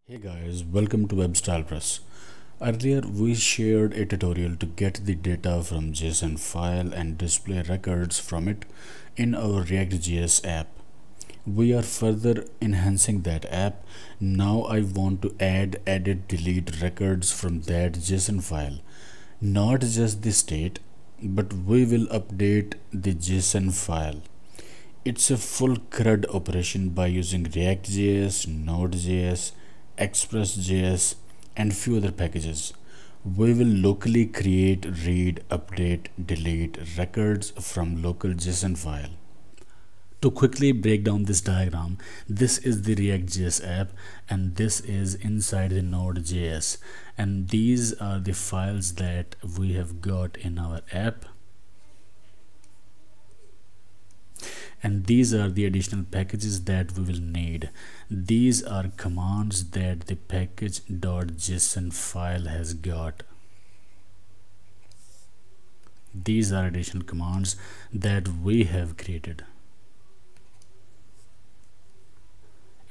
Hey guys, welcome to WebStylePress. Earlier we shared a tutorial to get the data from JSON file and display records from it in our React.js app. We are further enhancing that app. Now I want to add, edit, delete records from that JSON file. Not just the state, but we will update the JSON file. It's a full CRUD operation by using React.js, Node.js, Express.js, and few other packages. We will locally create, read, update, delete records from local JSON file. To quickly break down this diagram, this is the React.js app and this is inside the Node.js, and these are the files that we have got in our app. And these are the additional packages that we will need. These are commands that the package.json file has got. These are additional commands that we have created.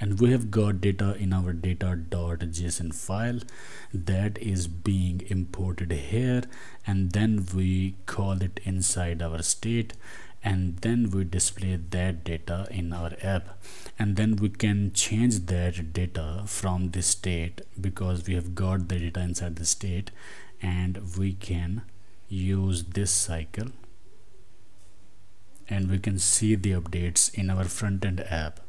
And we have got data in our data.json file that is being imported here, and then we call it inside our state, and then we display that data in our app, and then we can change that data from the state because we have got the data inside the state, and we can use this cycle and we can see the updates in our front-end app.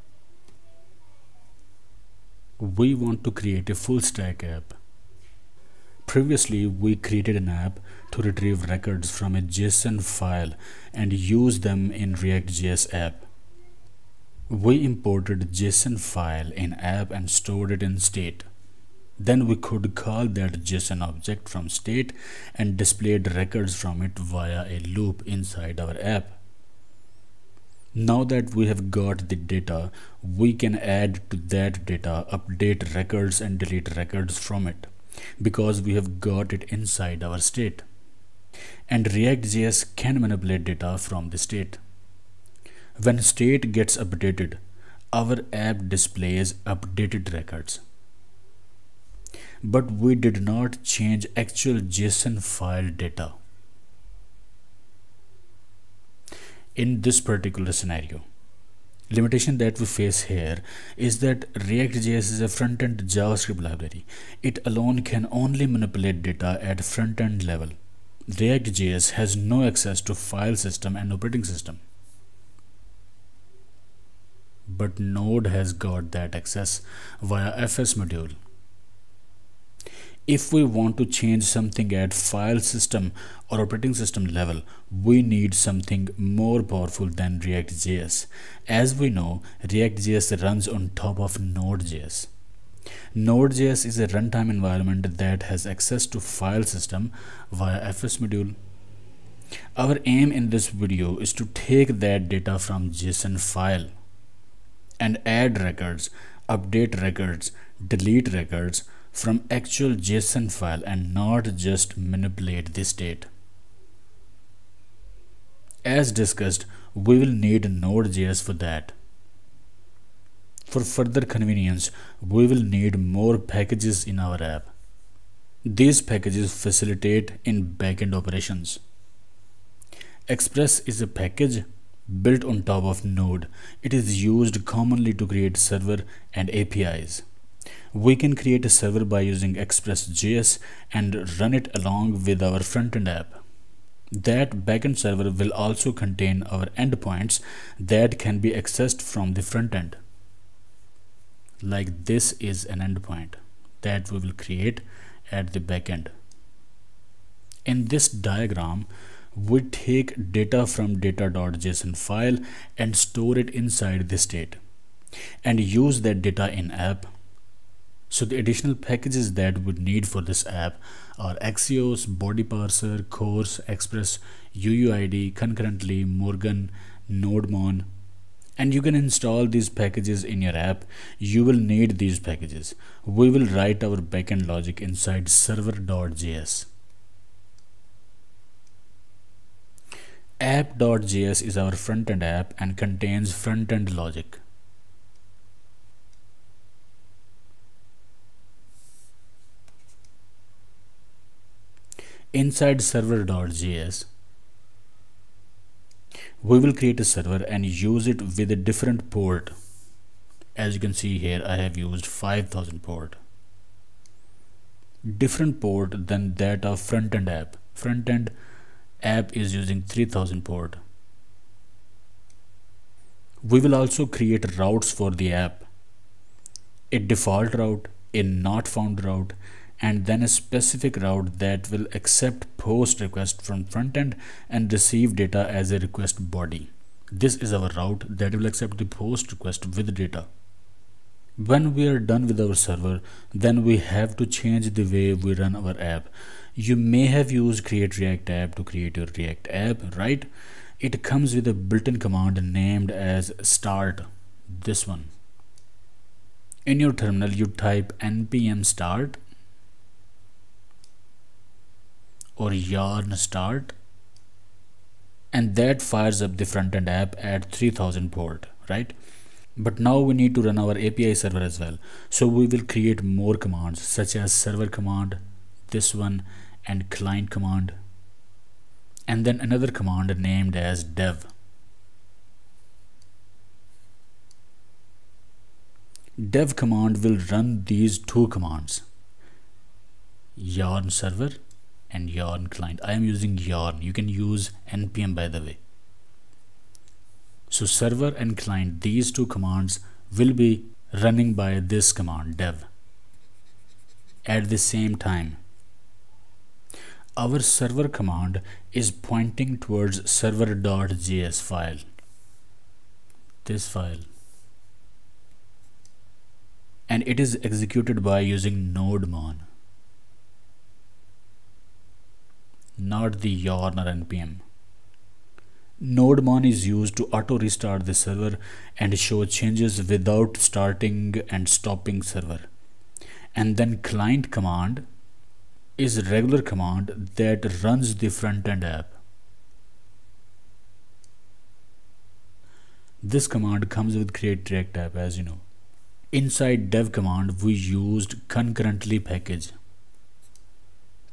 We want to create a full stack app. Previously, we created an app to retrieve records from a JSON file and use them in React.js app. We imported JSON file in app and stored it in state. Then we could call that JSON object from state and displayed records from it via a loop inside our app. Now that we have got the data, we can add to that data, update records and delete records from it, because we have got it inside our state. And React.js can manipulate data from the state. When state gets updated, our app displays updated records. But we did not change actual JSON file data. In this particular scenario, limitation that we face here is that React.js is a front-end JavaScript library. It alone can only manipulate data at front-end level. React.js has no access to file system and operating system. But Node has got that access via FS module. If we want to change something at file system or operating system level, we need something more powerful than React.js. As we know, React.js runs on top of Node.js. Node.js is a runtime environment that has access to file system via FS module. Our aim in this video is to take that data from JSON file and add records, update records, delete records from actual JSON file and not just manipulate the state. As discussed, we will need Node.js for that. For further convenience, we will need more packages in our app. These packages facilitate in backend operations. Express is a package built on top of Node. It is used commonly to create server and APIs. We can create a server by using Express.js and run it along with our front-end app. That backend server will also contain our endpoints that can be accessed from the front end. Like this is an endpoint that we will create at the backend. In this diagram, we take data from data.json file and store it inside the state and use that data in app. So the additional packages that we need for this app are Axios, Body Parser, Course, Express, UUID, Concurrently, Morgan, NodeMon. And you can install these packages in your app. You will need these packages. We will write our backend logic inside server.js. App.js is our front-end app and contains front-end logic. Inside server.js, we will create a server and use it with a different port. As you can see here, I have used 5000 port. Different port than that of front-end app. Front-end app is using 3000 port. We will also create routes for the app. A default route, a not found route, and then a specific route that will accept post request from front-end and receive data as a request body. This is our route that will accept the post request with data. When we are done with our server, then we have to change the way we run our app. You may have used create react app to create your react app, right? It comes with a built-in command named as start, this one. In your terminal, you type npm start or yarn start, and that fires up the front-end app at 3000 port, right? But now we need to run our API server as well. So we will create more commands such as server command, this one, and client command, and then another command named as dev. Dev command will run these two commands, yarn server and yarn client. I am using yarn. You can use npm, by the way. So server and client, these two commands will be running by this command dev at the same time. Our server command is pointing towards server.js file, this file, and it is executed by using nodemon, not the yarn or npm. Nodemon is used to auto restart the server and show changes without starting and stopping server. And then client command is a regular command that runs the front-end app. This command comes with create react app, as you know. Inside dev command, we used concurrently package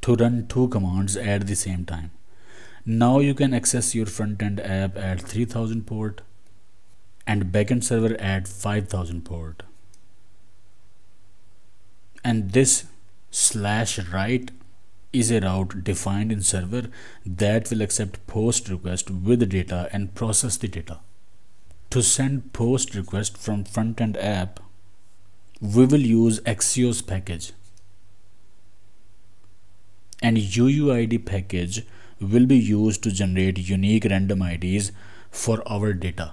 to run two commands at the same time. Now you can access your front-end app at 3000 port and backend server at 5000 port. And this /right is a route defined in server that will accept post request with data and process the data. To send post request from front-end app, we will use Axios package, and UUID package will be used to generate unique random IDs for our data.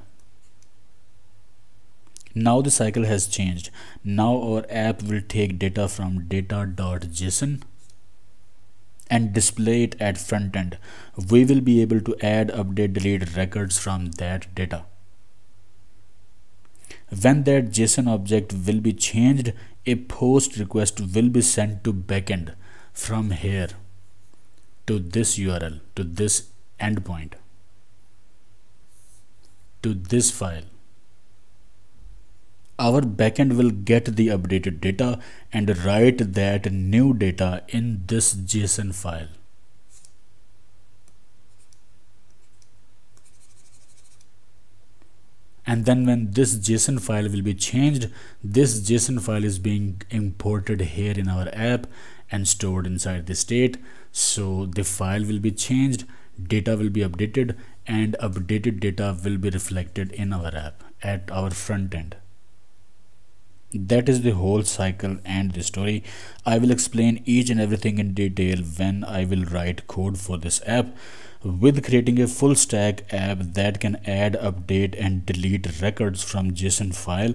Now the cycle has changed. Now our app will take data from data.json and display it at front end. We will be able to add, update, delete records from that data. When that JSON object will be changed, a post request will be sent to backend from here to this URL, to this endpoint, to this file. Our backend will get the updated data and write that new data in this JSON file. And then when this JSON file will be changed, this JSON file is being imported here in our app and stored inside the state. So the file will be changed, data will be updated, and updated data will be reflected in our app at our front end. That is the whole cycle and the story. I will explain each and everything in detail when I will write code for this app. With creating a full stack app that can add, update, and delete records from JSON file,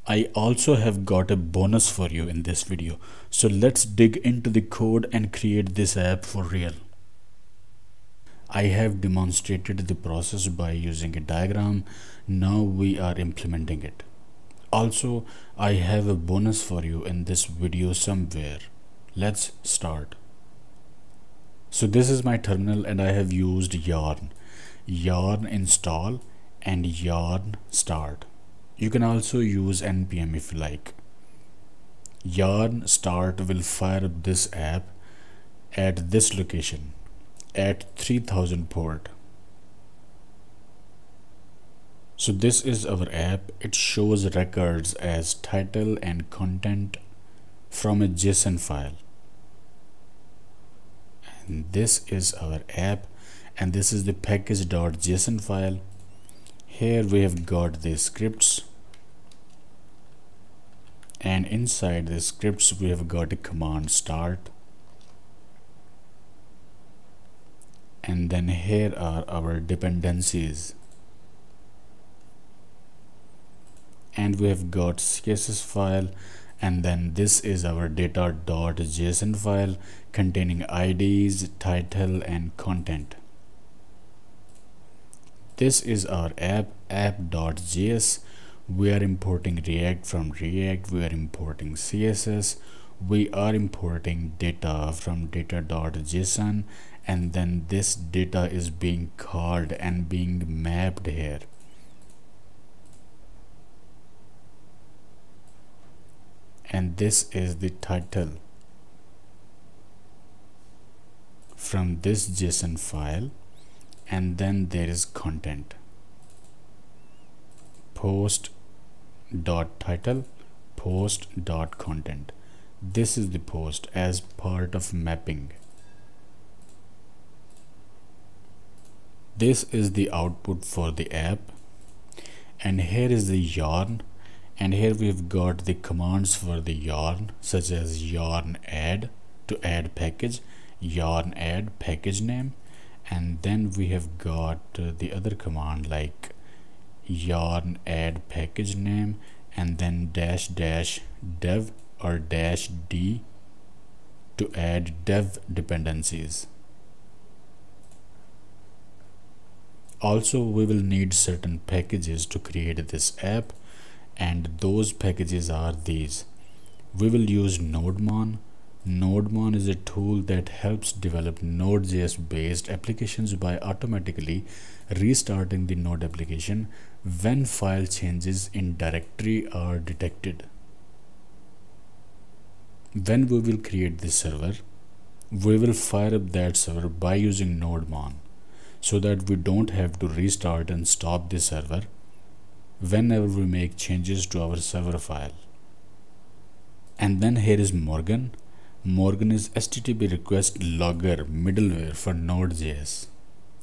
I also have got a bonus for you in this video. So let's dig into the code and create this app for real. I have demonstrated the process by using a diagram. Now we are implementing it. Also, I have a bonus for you in this video somewhere. Let's start. So this is my terminal and I have used yarn install and yarn start. You can also use npm if you like. Yarn start will fire up this app at this location at 3000 port. So this is our app. It shows records as title and content from a JSON file. And this is our app, and this is the package.json file. Here we have got the scripts, and inside the scripts we have got a command start, and then here are our dependencies, and we have got CSS file, and then this is our data.json file containing IDs, title and content. This is our app.js. We are importing React from React, we are importing CSS, we are importing data from data.json, and then this data is being called and being mapped here. And this is the title from this JSON file, and then there is content, post.title, post.content. This is the post as part of mapping. This is the output for the app, and here is the yarn, and here we've got the commands for the yarn, such as yarn add to add package, yarn add package name, and then we have got the other command like yarn add package name, and then dash dash dev or dash d to add dev dependencies. Also, we will need certain packages to create this app, and those packages are these. We will use Nodemon. Nodemon is a tool that helps develop Node.js based applications by automatically restarting the Node application when file changes in directory are detected. When we will create this server, we will fire up that server by using Nodemon, so that we don't have to restart and stop the server whenever we make changes to our server file. And then here is Morgan. Morgan is HTTP request logger middleware for Node.js.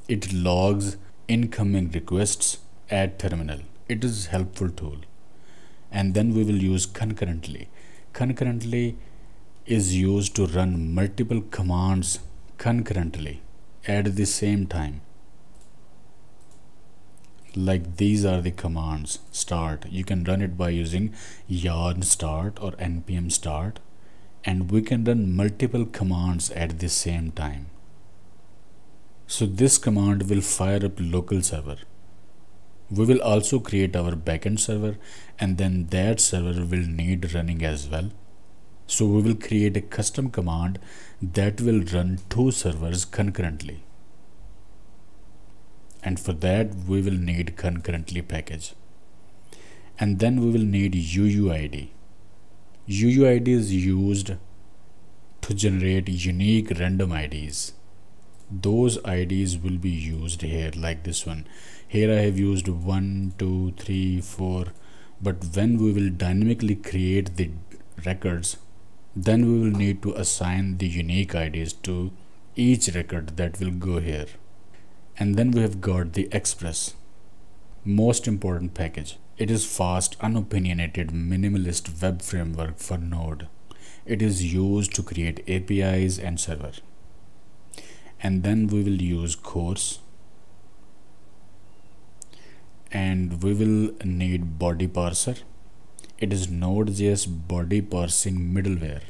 It logs incoming requests at terminal. It is a helpful tool. And then we will use concurrently. Concurrently is used to run multiple commands concurrently at the same time. Like these are the commands. Start, you can run it by using yarn start or npm start, and we can run multiple commands at the same time. So this command will fire up local server. We will also create our backend server, and then that server will need running as well. So we will create a custom command that will run two servers concurrently. And for that we will need concurrently package, and then we will need UUID. UUID is used to generate unique random IDs. Those IDs will be used here, like this one. Here I have used 1, 2, 3, 4, but when we will dynamically create the records, then we will need to assign the unique IDs to each record that will go here. And then we have got the Express, most important package. It is fast, unopinionated, minimalist web framework for Node. It is used to create APIs and server. And then we will use course, and we will need body parser. It is Node.js body parsing middleware.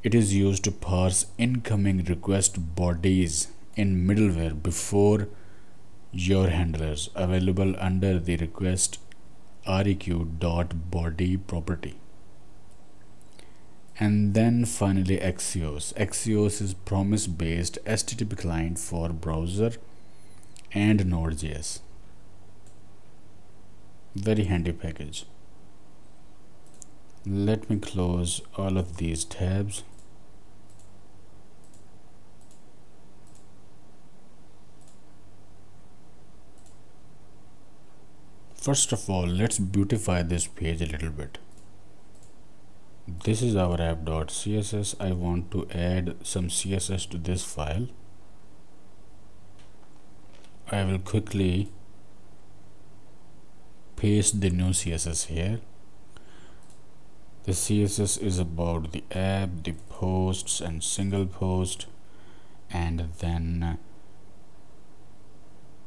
It is used to parse incoming request bodies in middleware before your handlers, available under the request req.body property. And then finally Axios. Axios is promise based HTTP client for browser and Node.js. Very handy package. Let me close all of these tabs. First of all, let's beautify this page a little bit. This is our app.css. I want to add some CSS to this file. I will quickly paste the new CSS here. The CSS is about the app, the posts and single post, and then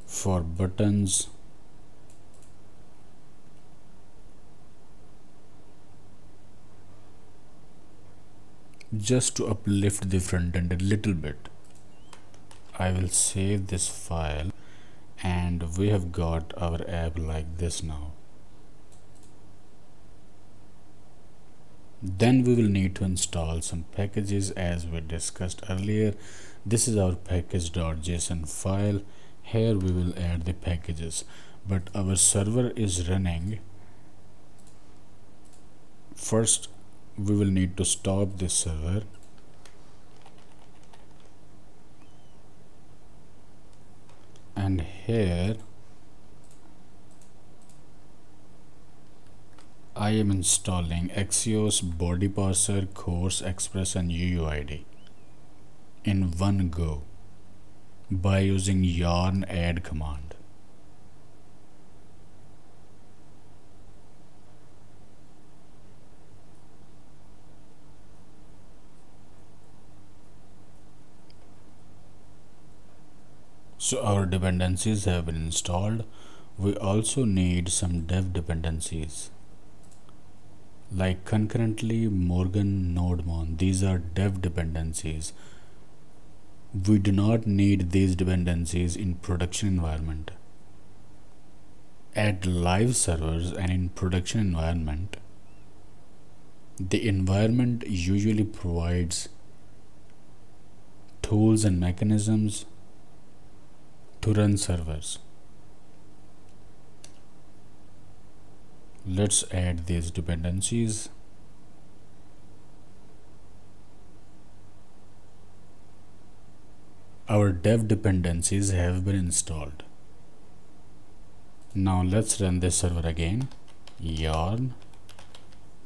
for buttons just to uplift the front end a little bit. I will save this file and we have got our app like this now. Then we will need to install some packages as we discussed earlier. This is our package.json file. Here we will add the packages, but our server is running. First we will need to stop this server and here I am installing Axios, Body Parser, Course Express and UUID in one go by using yarn add command. So our dependencies have been installed. We also need some dev dependencies like concurrently, Morgan, NodeMon. These are dev dependencies. We do not need these dependencies in production environment. At live servers and in production environment, the environment usually provides tools and mechanisms to run servers. Let's add these dependencies. Our dev dependencies have been installed. Now let's run this server again. Yarn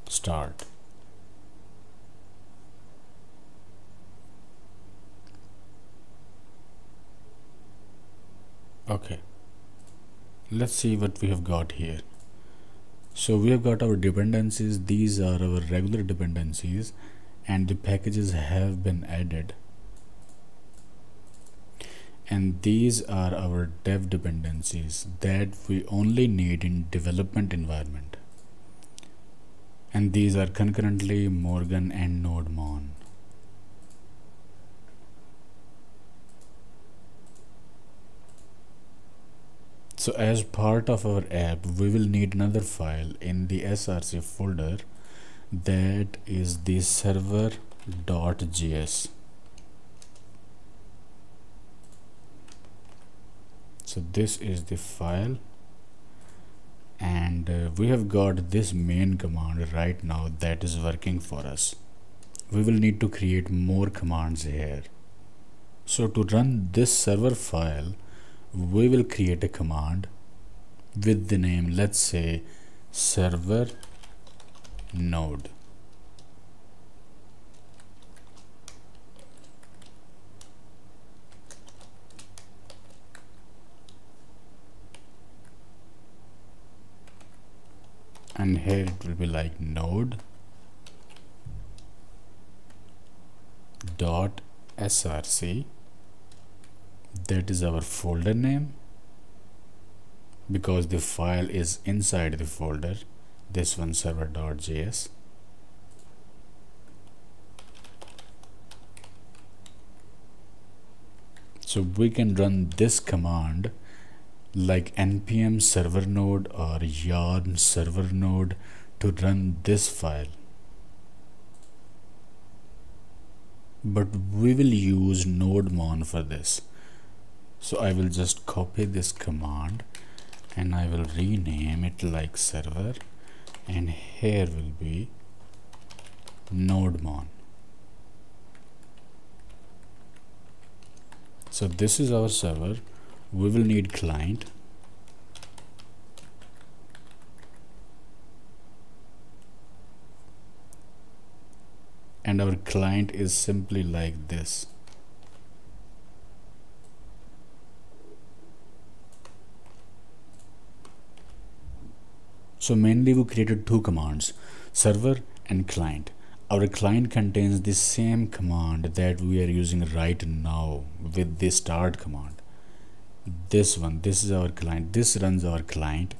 start. Okay, let's see what we have got here. So we have got our dependencies. These are our regular dependencies and the packages have been added, and these are our dev dependencies that we only need in development environment, and these are concurrently, Morgan and NodeMon. So as part of our app, we will need another file in the src folder, that is the server.js. So this is the file, and we have got this main command right now that is working for us. We will need to create more commands here. So to run this server file, we will create a command with the name, let's say, server node. And here it will be like node dot src. That is our folder name because the file is inside the folder, this one, server.js. So we can run this command like npm server node or yarn server node to run this file, but we will use NodeMon for this. So I will just copy this command and I will rename it like server, and here will be NodeMon. So this is our server. We will need client, and our client is simply like this. So mainly we created two commands, server and client. Our client contains the same command that we are using right now with the start command. This one, this is our client, this runs our client,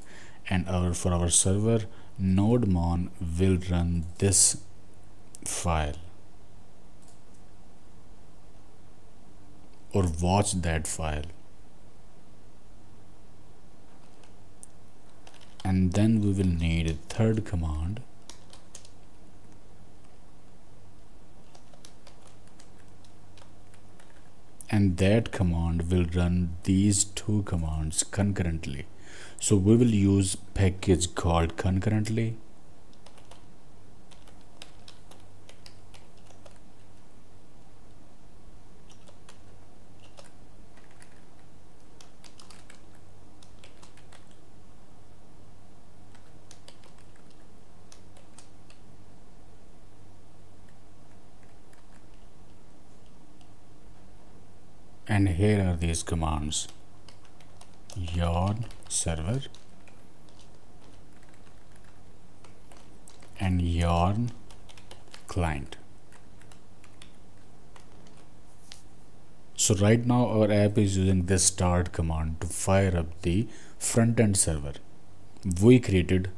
and for our server, nodemon will run this file or watch that file, and then we will need a third command, and that command will run these two commands concurrently. So we will use package called concurrently, and here are these commands: yarn server and yarn client. So right now our app is using this start command to fire up the front-end server. We created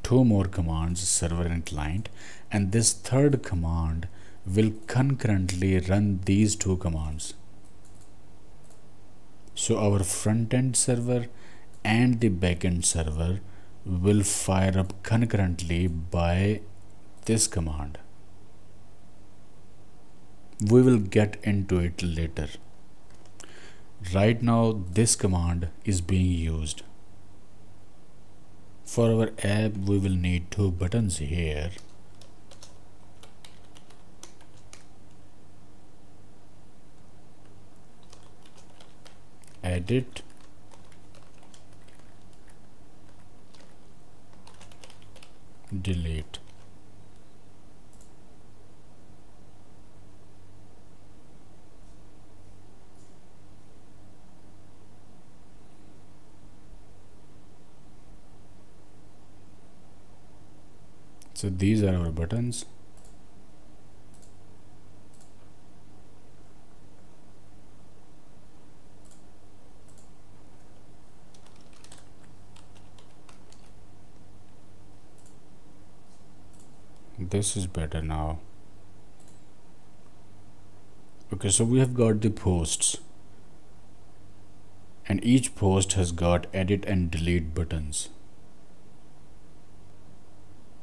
two more commands, server and client, and this third command will concurrently run these two commands. So our front-end server and the back-end server will fire up concurrently by this command. We will get into it later. Right now this command is being used. For our app we will need two buttons here. Edit, delete. So these are our buttons. This is better now. Okay, so we have got the posts, and each post has got edit and delete buttons.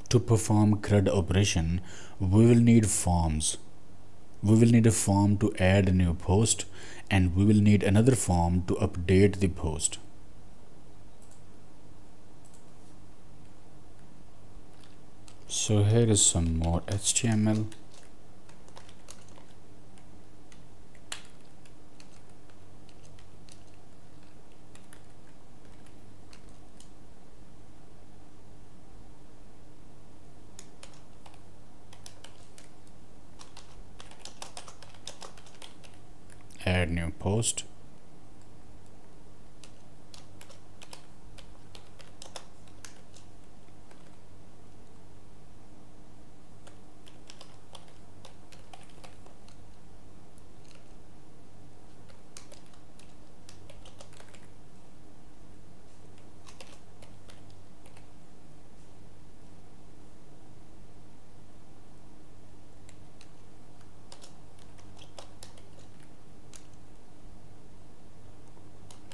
To perform CRUD operation, we will need forms. We will need a form to add a new post, and we will need another form to update the post. So here is some more HTML. Add new post.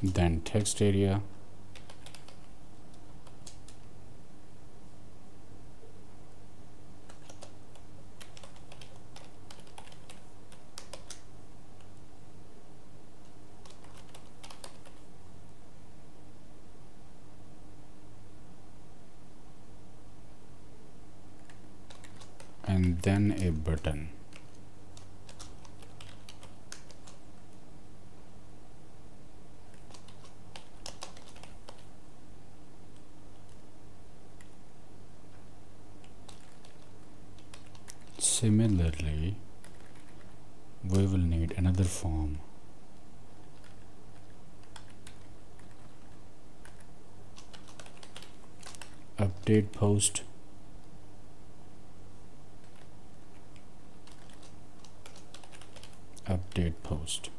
Then text area, and then a button. Similarly, we will need another form. Update post. Update post.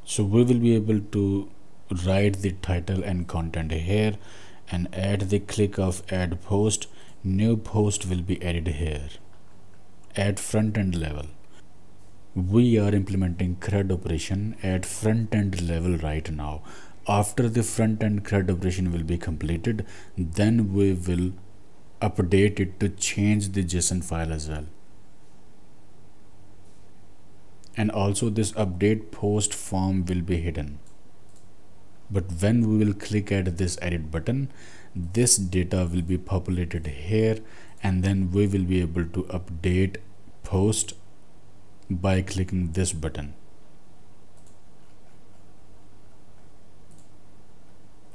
So we will be able to write the title and content here and add the click of add post. New post will be added here at front end level. We are implementing CRUD operation at front end level right now. After the front end CRUD operation will be completed, then we will update it to change the JSON file as well. And also this update post form will be hidden. But when we will click at this edit button, this data will be populated here, and then we will be able to update post by clicking this button.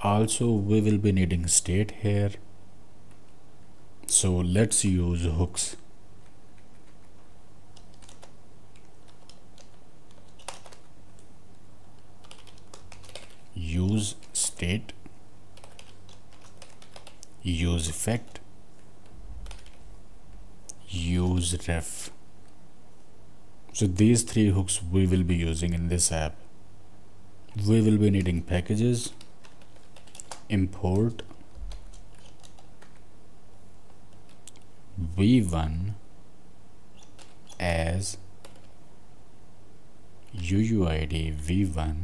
Also, we will be needing state here. So let's use hooks. Use state, use effect, use ref. So these three hooks we will be using in this app. We will be needing packages, import v1 as UUID v1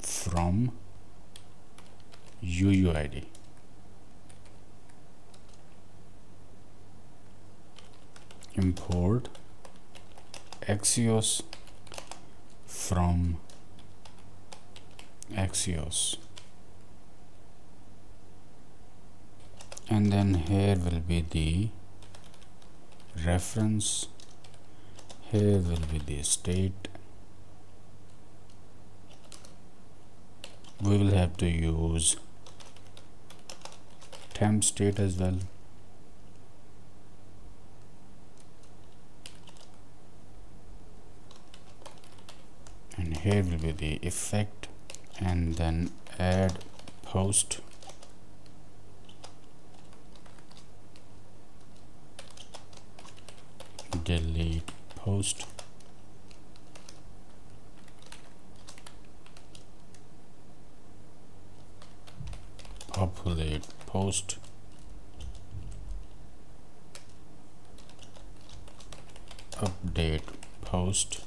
from UUID. Import Axios from Axios. And then here will be the reference, here will be the state. We will have to use temp state as well. And here will be the effect, and then add post. Delete post. Populate post. Update post.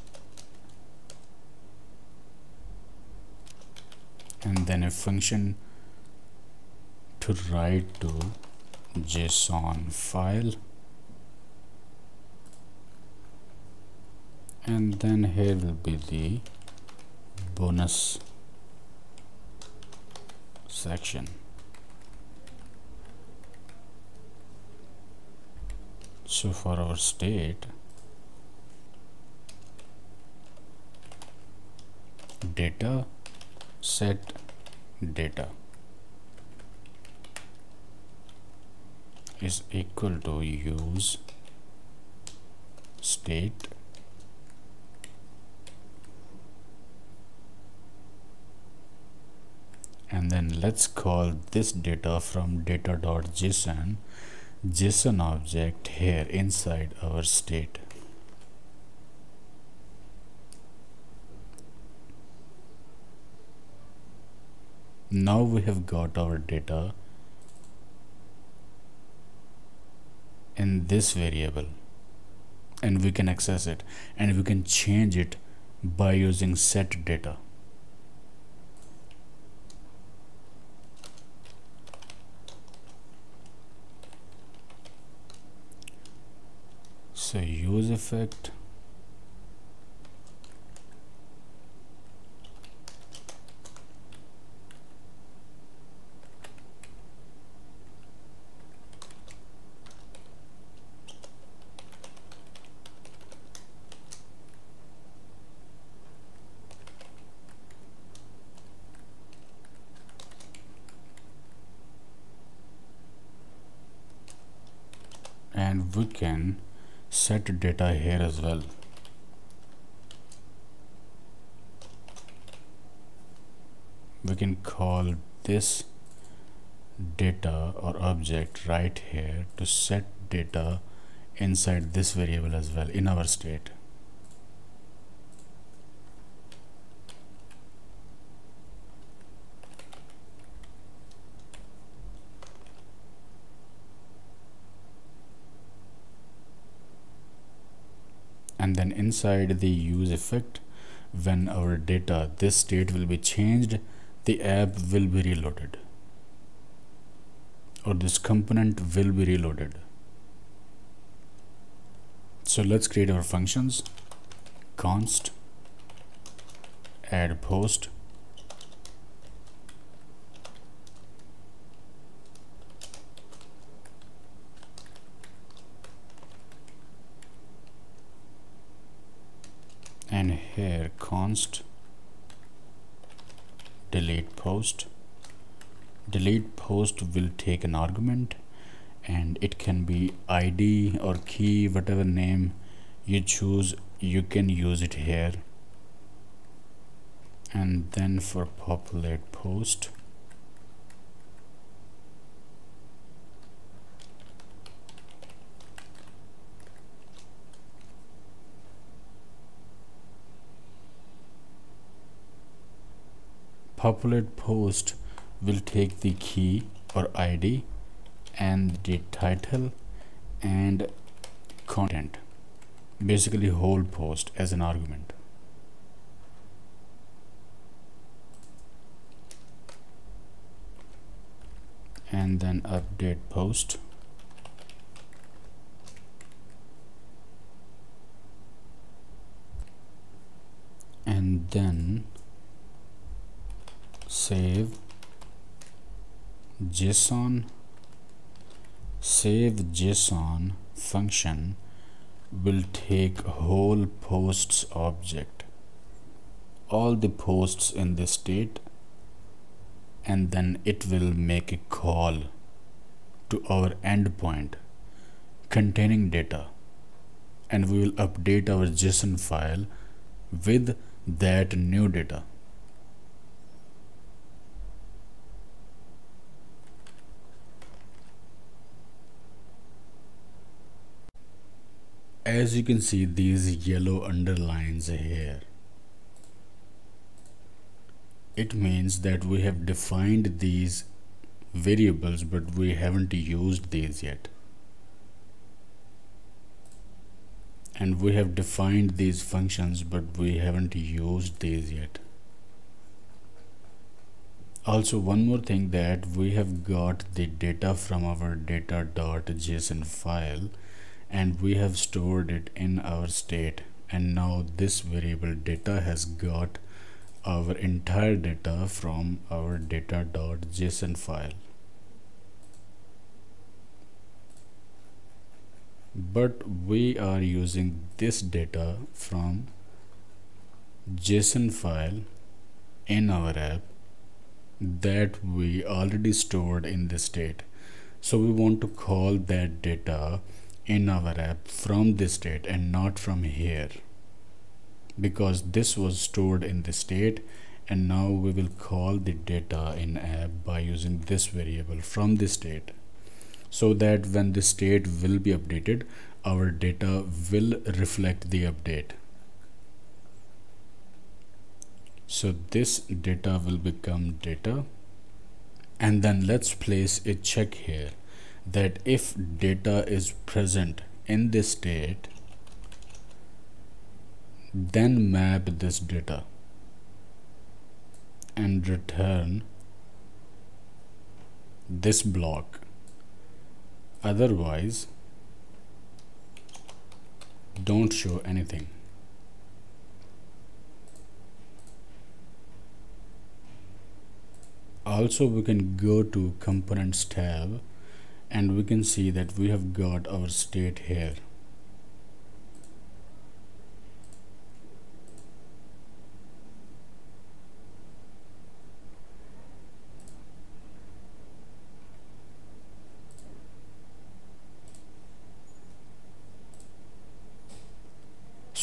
And then a function to write to JSON file. And then here will be the bonus section. So for our state, data set data is equal to use state and then let's call this data from data.json JSON object here inside our state. Now we have got our data in this variable and we can access it, and we can change it by using set data. So use effect, and we can set data here as well. We can call this data or object right here to set data inside this variable as well in our state. And then inside the use effect, when our data, this state will be changed, the app will be reloaded, or this component will be reloaded. So let's create our functions. Const add post, and here const delete post. Delete post will take an argument, and it can be ID or key, whatever name you choose, you can use it here. And then for populate post, populate post will take the key or ID and the title and content, basically whole post as an argument. And then update post, and then save JSON. Save JSON function will take whole posts object, all the posts in this state, and then it will make a call to our endpoint containing data, and we will update our JSON file with that new data. As you can see, these yellow underlines here, it means that we have defined these variables but we haven't used these yet, and we have defined these functions but we haven't used these yet. Also, one more thing, that we have got the data from our data.json file and we have stored it in our state, and now this variable data has got our entire data from our data.json file. But we are using this data from JSON file in our app that we already stored in this state. So we want to call that data in our app from this state and not from here, because this was stored in the state, and now we will call the data in app by using this variable from the state, so that when the state will be updated, our data will reflect the update. So this data will become data, and then let's place a check here that if data is present in this state, then map this data and return this block. Otherwise, don't show anything. Also, we can go to components tab and we can see that we have got our state here.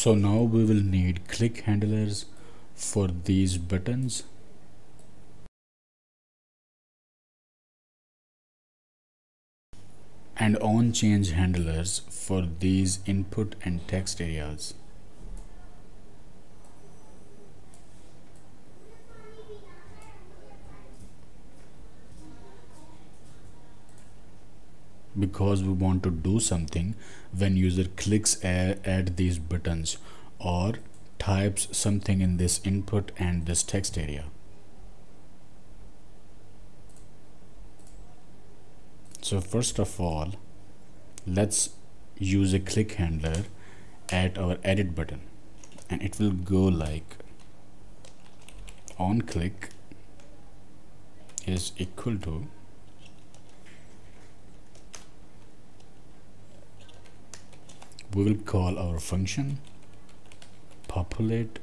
So now we will need click handlers for these buttons and on change handlers for these input and text areas. Because we want to do something when user clicks at these buttons or types something in this input and this text area. So first of all, let's use a click handler at our edit button, and it will go like on click is equal to we will call our function populate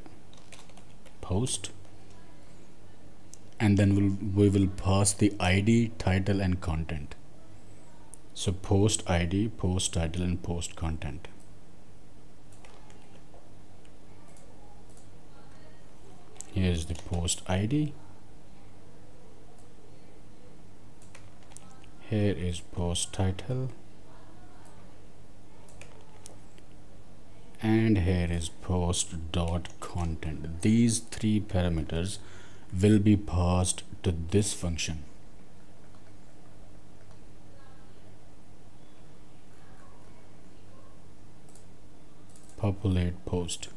post, and then we will pass the ID, title and content. So post ID, post title and post content. Here is the post ID, here is post title, and here is post dot content. These three parameters will be passed to this function. Populate post,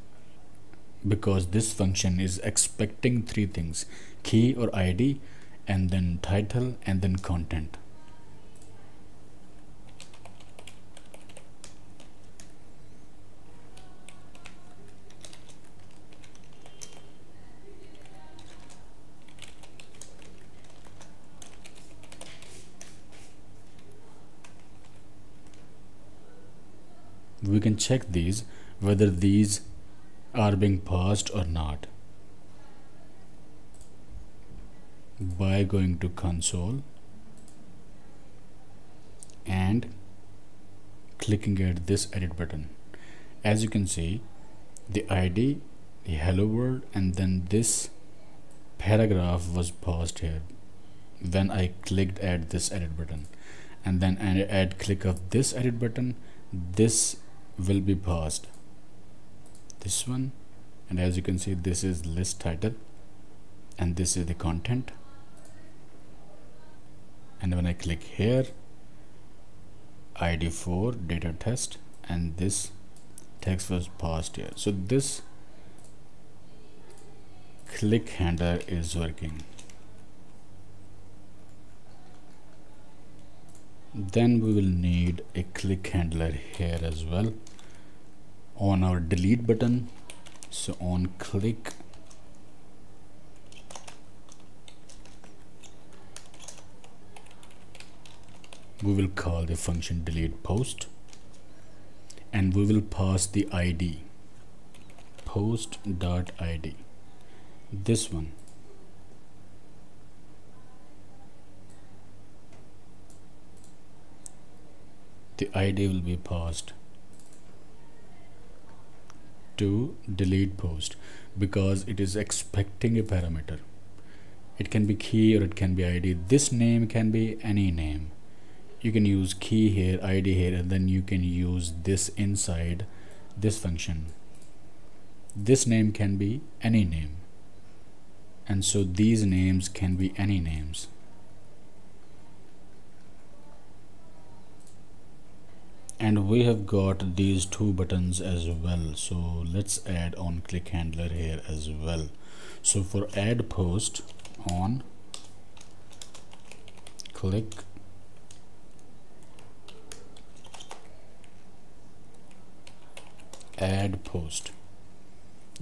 because this function is expecting three things: key or ID, and then title, and then content. We can check these whether these are being passed or not by going to console and clicking at this edit button. As you can see, the ID, the hello world, and then this paragraph was passed here when I clicked at this edit button, and then at click of this edit button, this will be passed, this one, and as you can see, this is list title and this is the content, and when I click here, ID4 data test, and this text was passed here. So this click handler is working. Then we will need a click handler here as well on our delete button. So on click, we will call the function delete post, and we will pass the ID post.id, this one. The ID will be passed to delete post because it is expecting a parameter. It can be key or it can be ID. This name can be any name. You can use key here, ID here, and then you can use this inside this function. This name can be any name, and so these names can be any names. And we have got these two buttons as well, so let's add on click handler here as well. So for add post, on click, add post,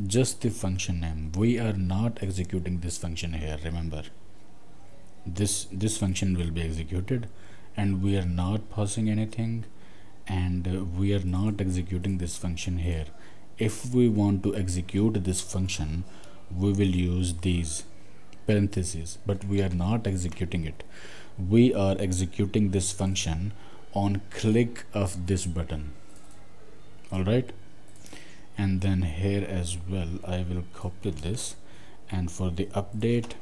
just the function name. We are not executing this function here, remember. This function will be executed, and we are not passing anything, and we are not executing this function here. If we want to execute this function, we will use these parentheses, but we are not executing it. We are executing this function on click of this button. All right, and then here as well I will copy this, and for the update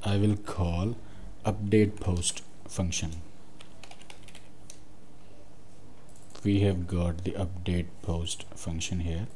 I will call update post function. We have got the update post function here.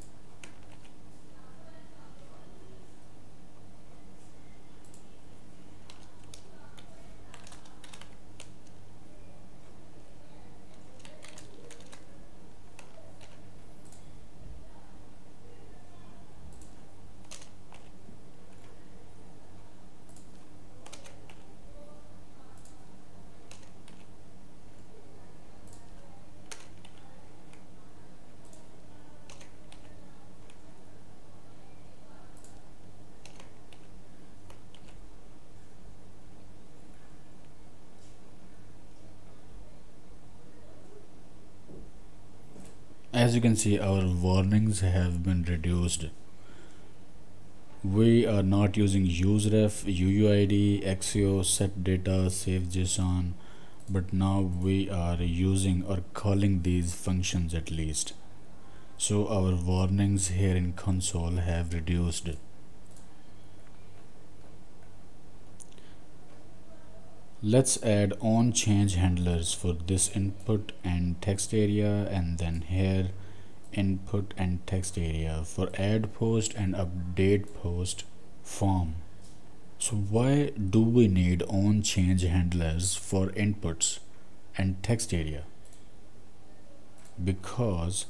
As you can see, our warnings have been reduced. We are not using useref, UUID, Axio, set data, save JSON, but now we are using or calling these functions at least. So our warnings here in console have reduced. Let's add on change handlers for this input and text area, and then here input and text area for add post and update post form. So why do we need on change handlers for inputs and text area? Because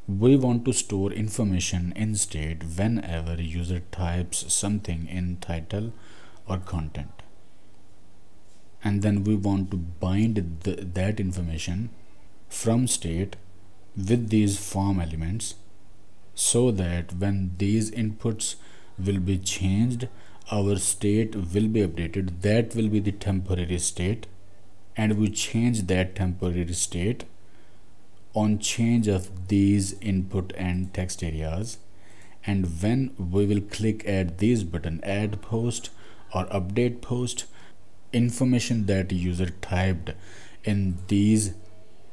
we want to store information in state whenever user types something in title or content, and then we want to bind that information from state with these form elements, so that when these inputs will be changed, our state will be updated. That will be the temporary state, and we change that temporary state on change of these input and text areas. And when we will click at this button, add post or update post, information that user typed in these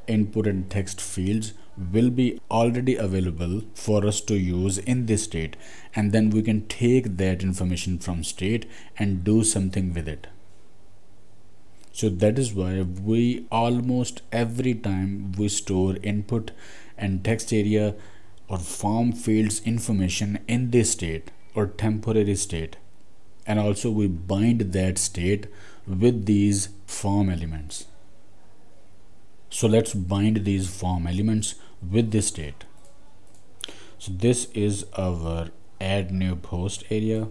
input and text fields will be already available for us to use in this state, and then we can take that information from state and do something with it. So that is why we almost every time we store input and text area or form fields information in this state or temporary state, and also we bind that state with these form elements. So let's bind these form elements with this state. So this is our add new post area,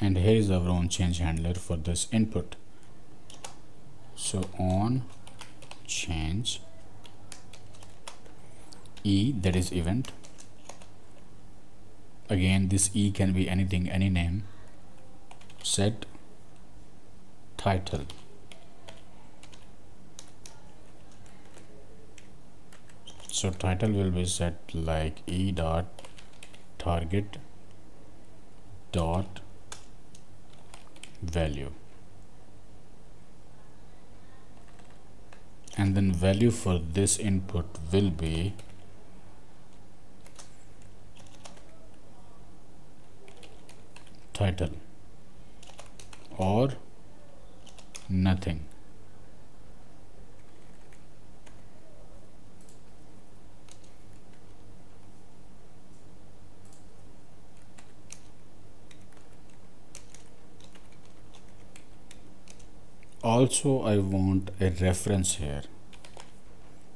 and here is our on change handler for this input. So on change e, that is event. Again, this e can be anything, any name. Set title. So title will be set like e dot target dot value, and then value for this input will be title or nothing. Also, I want a reference here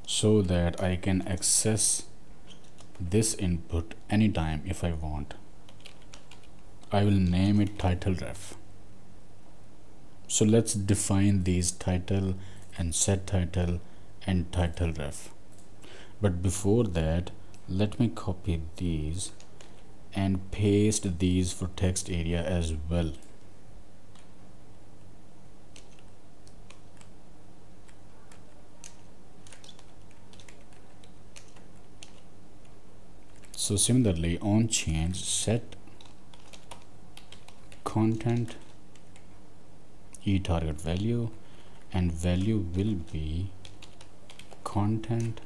so that I can access this input anytime if I want. I will name it title ref. So let's define these title and set title and title ref. But before that, let me copy these and paste these for text area as well. So similarly, on change set content e target value, and value will be content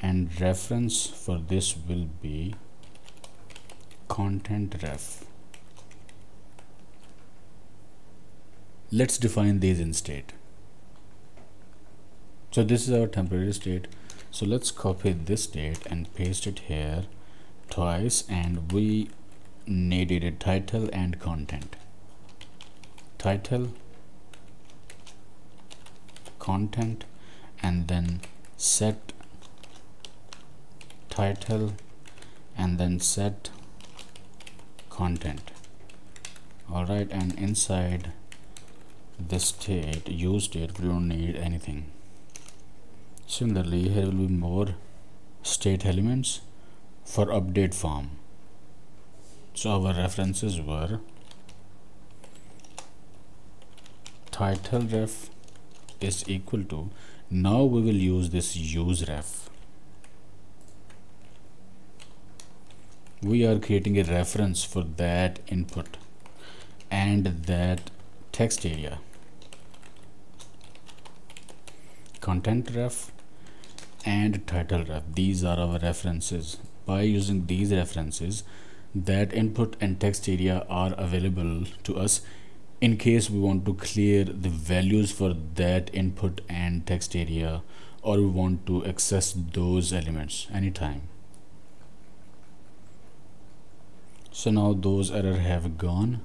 and reference for this will be content ref. Let's define these in state. So this is our temporary state. So let's copy this state and paste it here twice, and we needed a title and content. Title, content, and then set title and then set content. Alright, and inside this state, use state, we don't need anything. Similarly, here will be more state elements for update form. So our references were title ref is equal to, now we will use this use ref. We are creating a reference for that input and that text area. Content ref and title ref, these are our references. By using these references, that input and text area are available to us in case we want to clear the values for that input and text area, or we want to access those elements anytime. So now those errors have gone,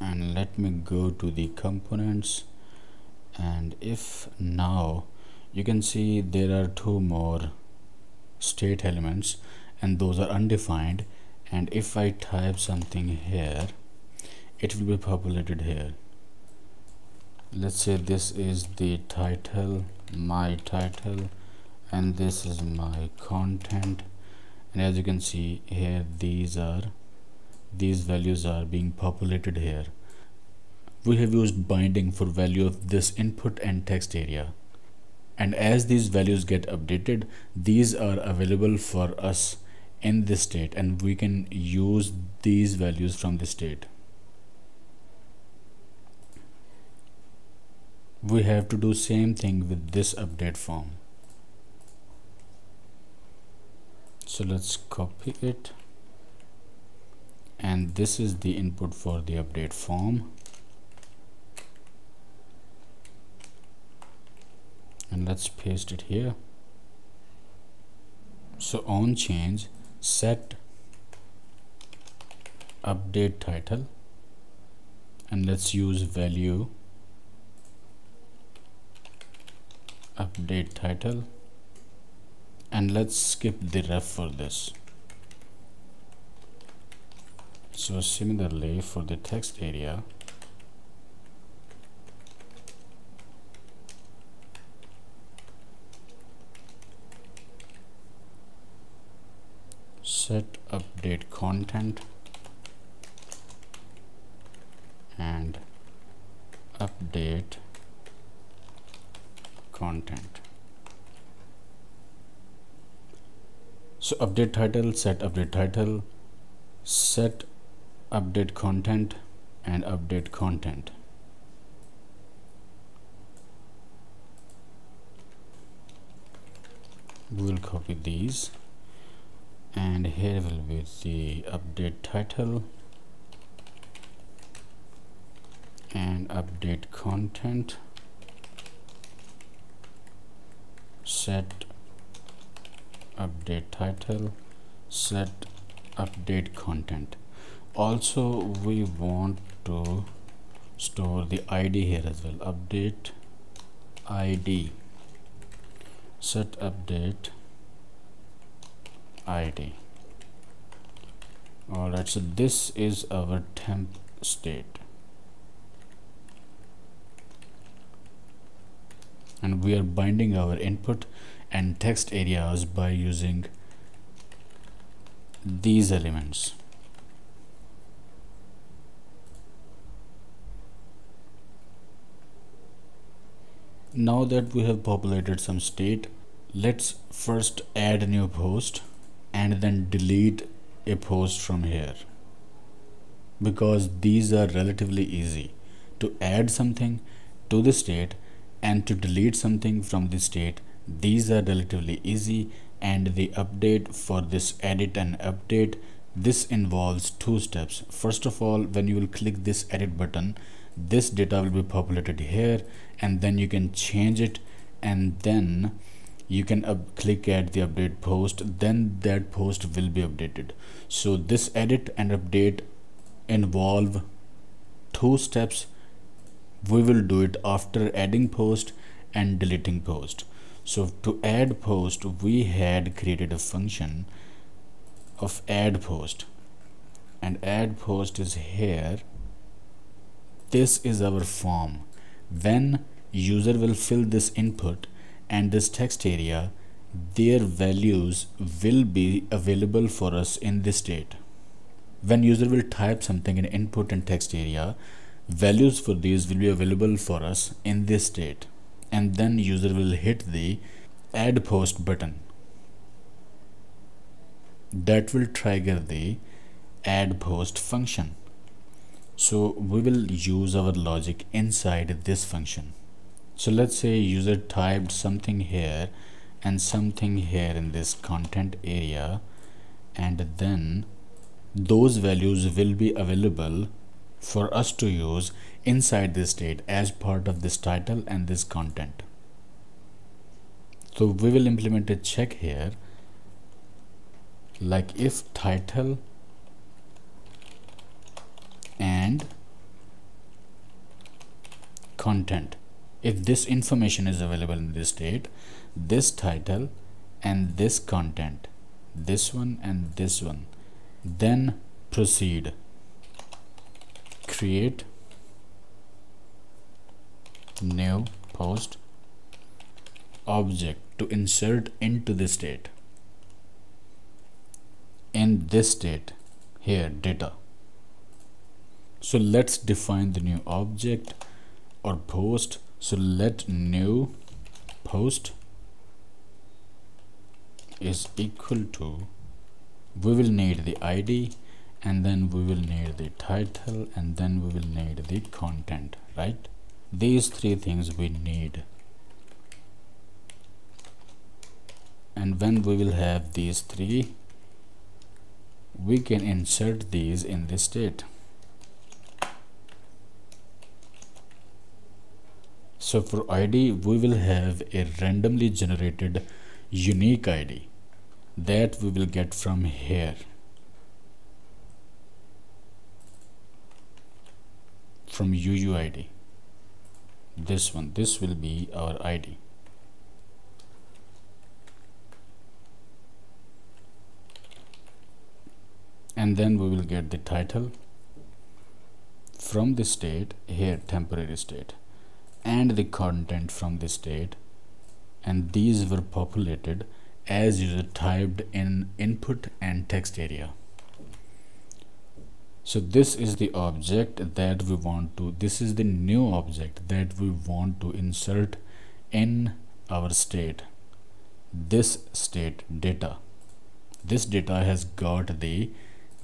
and let me go to the components, and if now you can see there are two more state elements and those are undefined, and if I type something here, it will be populated here. Let's say this is the title, my title, and this is my content, and as you can see here, these values are being populated here. We have used binding for value of this input and text area, and as these values get updated, these are available for us in this state, and we can use these values from the state. We have to do same thing with this update form. So let's copy it, and this is the input for the update form, and let's paste it here. So on change, set update title, and let's use value update title, and let's skip the ref for this. So similarly for the text area, set update content and update content. So update title, set update title, set update content, and update content. We will copy these, and here will be the update title and update content, set update title, set update content. Also we want to store the ID here as well, update ID, set update ID. Alright, so this is our temp state, and we are binding our input and text areas by using these elements. Now that we have populated some state, let's first add a new post and then delete a post from here, because these are relatively easy to add something to the state And to delete something from this state, these are relatively easy, and the update for this edit and update, this involves two steps. First of all, when you will click this edit button, this data will be populated here, and then you can change it, and then you can click at the update post, then that post will be updated. So this edit and update involve two steps. We will do it after adding post and deleting post. So to add post, we had created a function of add post, and add post is here. This is our form. When user will fill this input and this text area, their values will be available for us in this state. When user will type something in input and text area, values for these will be available for us in this state, and then user will hit the add post button. That will trigger the add post function. So we will use our logic inside this function. So let's say user typed something here and something here in this content area, and then those values will be available for us to use inside this state as part of this title and this content. So we will implement a check here, like if title and content, if this information is available in this state, this title and this content, this one and this one, then proceed, create new post object to insert into the state. In this state here, data. So let's define the new object or post. So let new post is equal to, we will need the ID, and then we will need the title, and then we will need the content, right? These three things we need. And when we will have these three, we can insert these in this state. So for ID, we will have a randomly generated unique ID that we will get from here, from UUID. This one, this will be our ID. And then we will get the title from the state here, temporary state, and the content from the state, and these were populated as user typed in input and text area. So this is the object that we want to, this is the new object that we want to insert in our state. This state data, this data has got the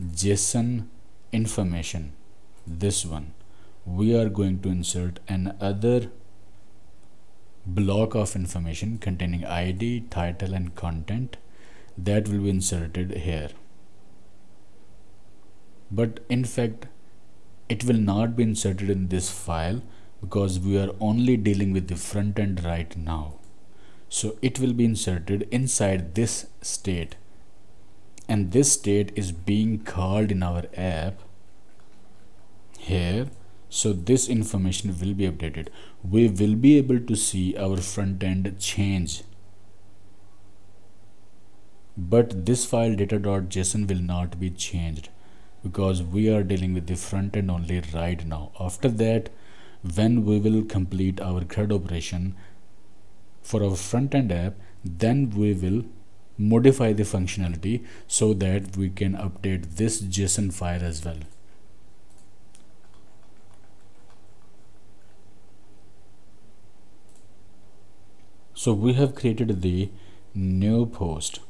JSON information. This one, we are going to insert another block of information containing ID, title and content that will be inserted here. But in fact, it will not be inserted in this file because we are only dealing with the front end right now. So it will be inserted inside this state, and this state is being called in our app here. So this information will be updated. We will be able to see our front end change, but this file data.json will not be changed because we are dealing with the front end only right now. After that, when we will complete our CRUD operation for our front end app, then we will modify the functionality so that we can update this JSON file as well. So we have created the new post,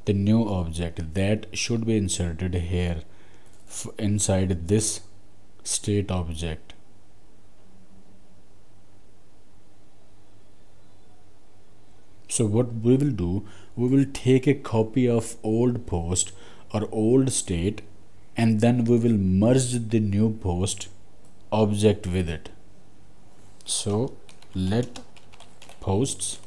the new object that should be inserted here inside this state object. So what we will do, we will take a copy of old post or old state, and then we will merge the new post object with it. So let posts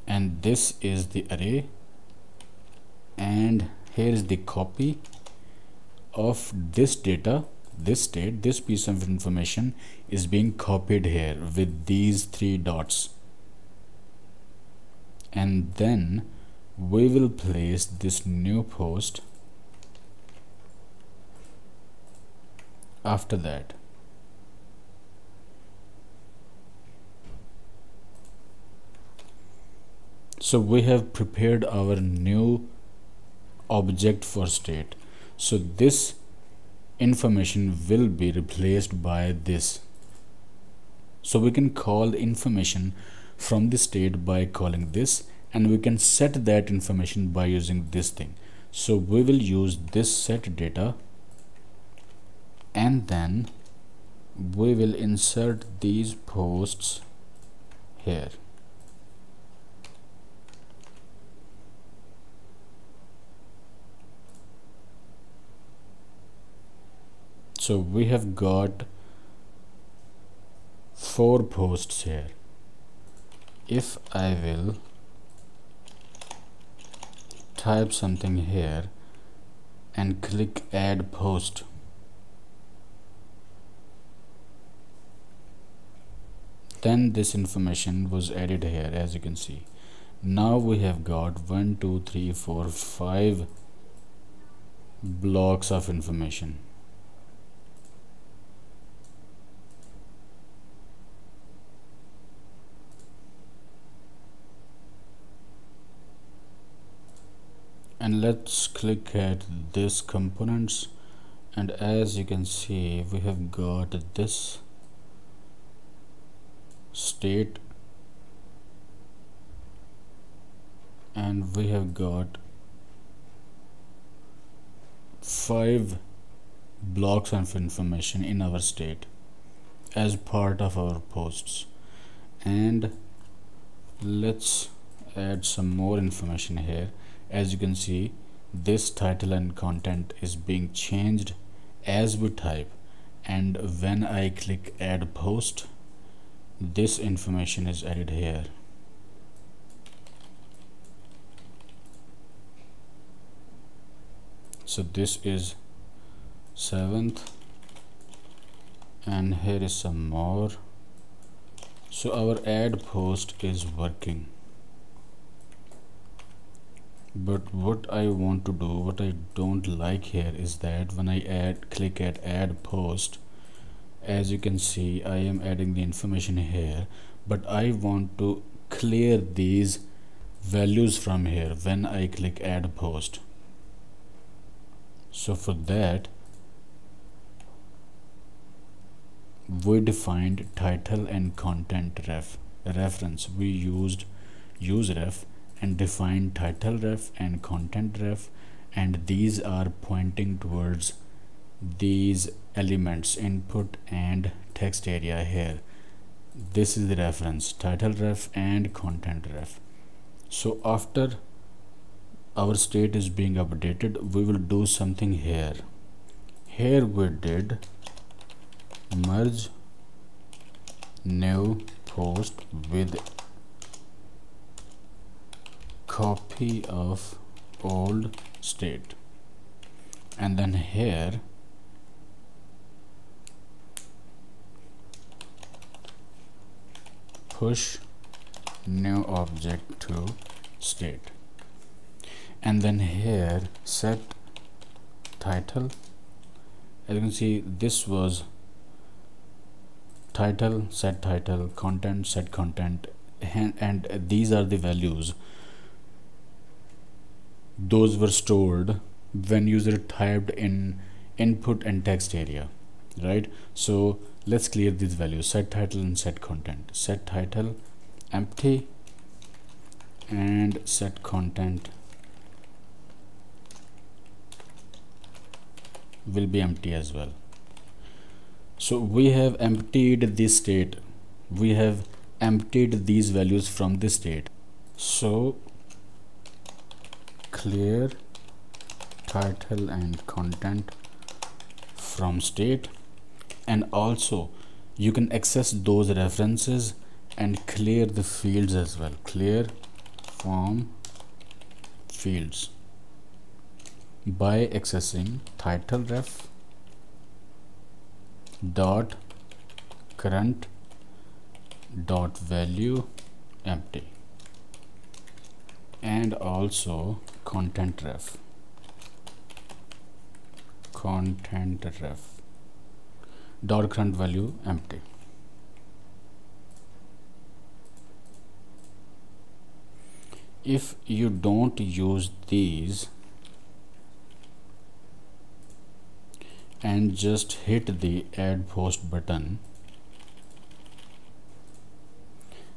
and this is the array, and here is the copy of this data, this state, this piece of information is being copied here with these 3 dots, and then we will place this new post after that. So we have prepared our new object for state. So this information will be replaced by this. So we can call information from the state by calling this, and we can set that information by using this thing. So we will use this set data, and then we will insert these posts here. So we have got 4 posts here. If I will type something here and click add post, then this information was added here, as you can see. Now we have got 1 2 3 4 5 blocks of information. And let's click at this components, and as you can see we have got this state, and we have got 5 blocks of information in our state as part of our posts. And let's add some more information here. As you can see, this title and content is being changed as we type, and when I click add post, this information is added here. So this is 7th, and here is some more. So our add post is working. But what I want to do, what I don't like here is that when I click at add post, as you can see I am adding the information here, but I want to clear these values from here when I click add post. So for that we defined title and content reference. We used useRef and define title ref and content ref, and these are pointing towards these elements, input and text area here. This is the reference, title ref and content ref. So after our state is being updated, we will do something here. Here we did merge new post with copy of old state, and then here push new object to state, and then here set title. As you can see, this was title, set title, content, set content, and these are the values. Those were stored when user typed in input and text area, right? So let's clear these values, set title and set content. Set title empty and set content will be empty as well. So we have emptied this state, we have emptied these values from this state. So clear title and content from state, and also you can access those references and clear the fields as well. Clear form fields by accessing title ref dot current dot value empty, and also content ref dot current value empty. If you don't use these and just hit the add post button,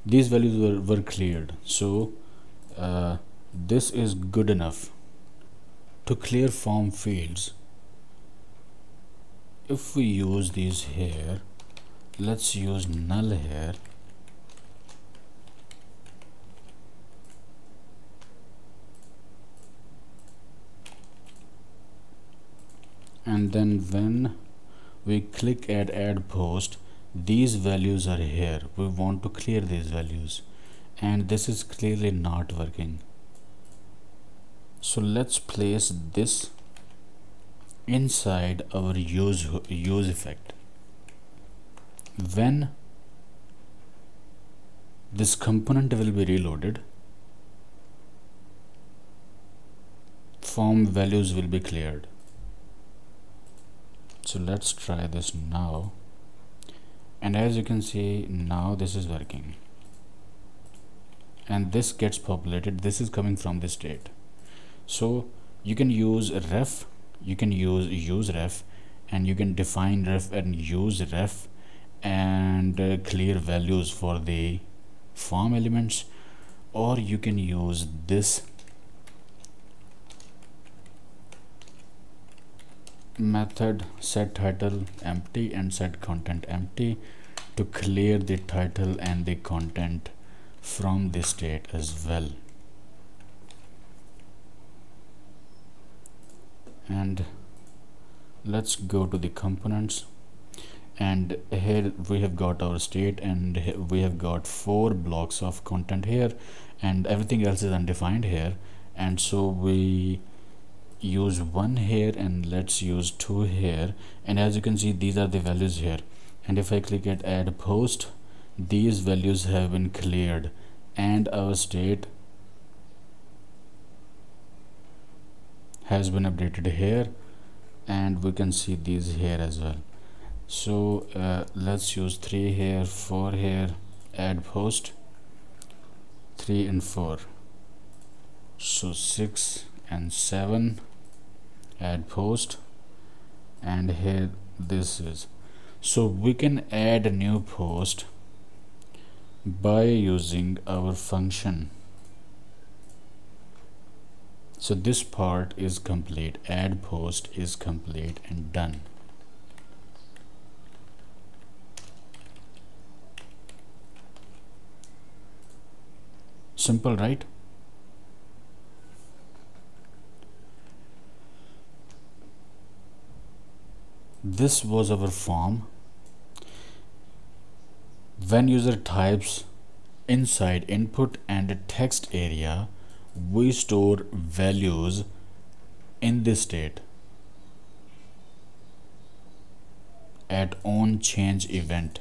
these values were cleared. So this is good enough to clear form fields. If we use these here, let's use null here, and then when we click add post, these values are here. We want to clear these values, and this is clearly not working. So let's place this inside our use effect. When this component will be reloaded, form values will be cleared. So let's try this now, and as you can see, now this is working, and this gets populated. This is coming from the state. So you can use ref, you can use ref, and you can define ref and use ref and clear values for the form elements, or you can use this method set title empty and set content empty to clear the title and the content from the state as well. And let's go to the components, and here we have got our state, and we have got 4 blocks of content here, and everything else is undefined here. And so we use 1 here, and let's use 2 here, and as you can see, these are the values here. And if I click at add post, these values have been cleared, and our state has been updated here, and we can see these here as well. So let's use 3 here, 4 here, add post 3 and 4, so 6 and 7, add post, and here this is. So we can add a new post by using our function. So this part is complete, add post is complete and done. Simple, right? This was our form. When user types inside input and text area, we store values in this state at on change event.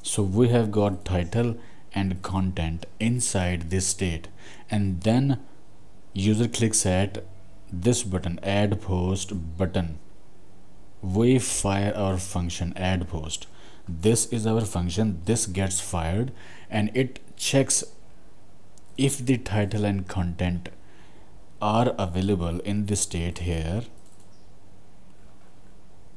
So we have got title and content inside this state, and then user clicks at this button, add post button, we fire our function add post. This is our function, this gets fired, and it checks if the title and content are available in the state here,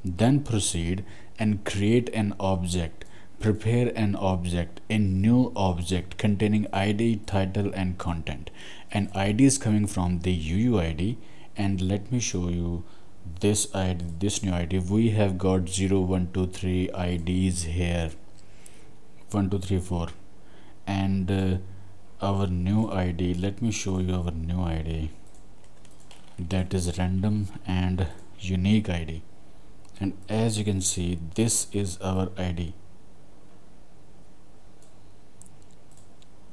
then proceed and create an object, prepare an object, a new object containing ID, title and content, and ID is coming from the UUID. And let me show you this ID, this new ID, we have got 0 1 2 3 IDs here, 1 2 3 4, and our new ID, let me show you our new ID, that is random and unique ID. And as you can see, this is our ID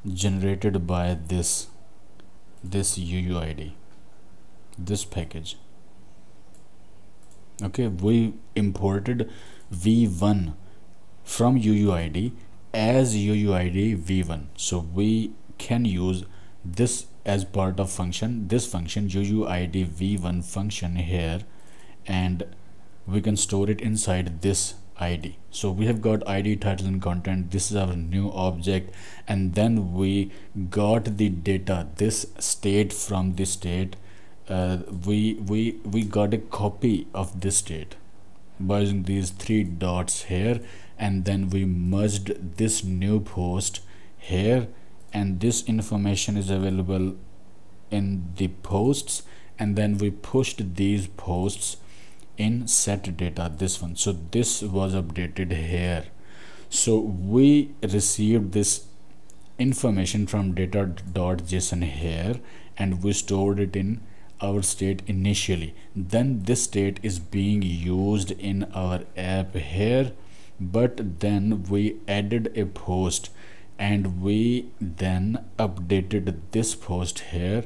generated by this UUID, this package. Okay, we imported v1 from UUID as UUID v1, so we can use this as part of function, this function UUID v1 function here, and we can store it inside this ID. So we have got ID, title and content, this is our new object, and then we got the data, this state from this state. We got a copy of this state by using these three dots here, and then we merged this new post here, and this information is available in the posts, and then we pushed these posts in set data, this one. So this was updated here. So we received this information from data.json here, and we stored it in our state initially. Then this state is being used in our app here, but then we added a post, and we then updated this post here.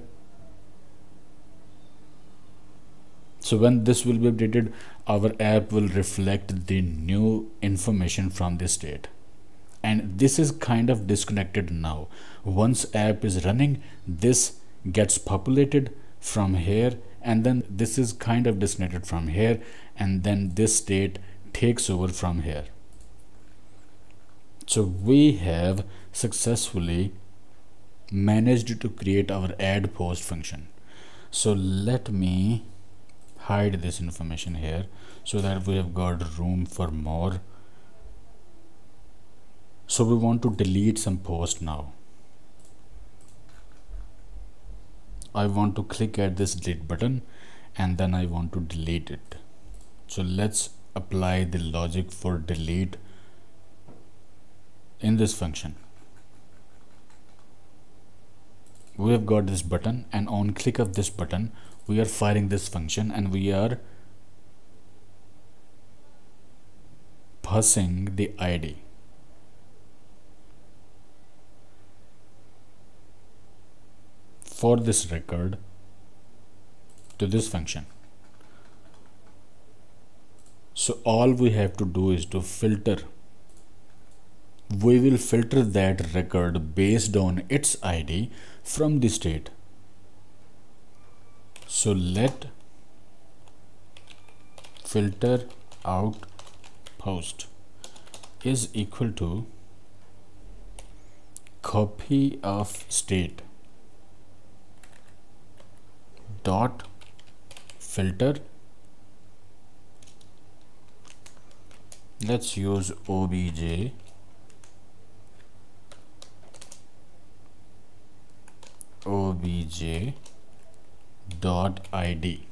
So when this will be updated, our app will reflect the new information from this state. And this is kind of disconnected now. Once app is running, this gets populated from here, and then this is kind of disconnected from here, and then this state takes over from here. So we have successfully managed to create our add post function. So let me hide this information here so that we have got room for more. So we want to delete some post now. I want to click at this delete button, and then I want to delete it. So let's apply the logic for delete in this function. We have got this button, and on click of this button we are firing this function, and we are passing the ID. For this record to this function. So all we have to do is to filter. We will filter that record based on its ID from the state. So let filter out post is equal to copy of state dot filter, let's use obj dot id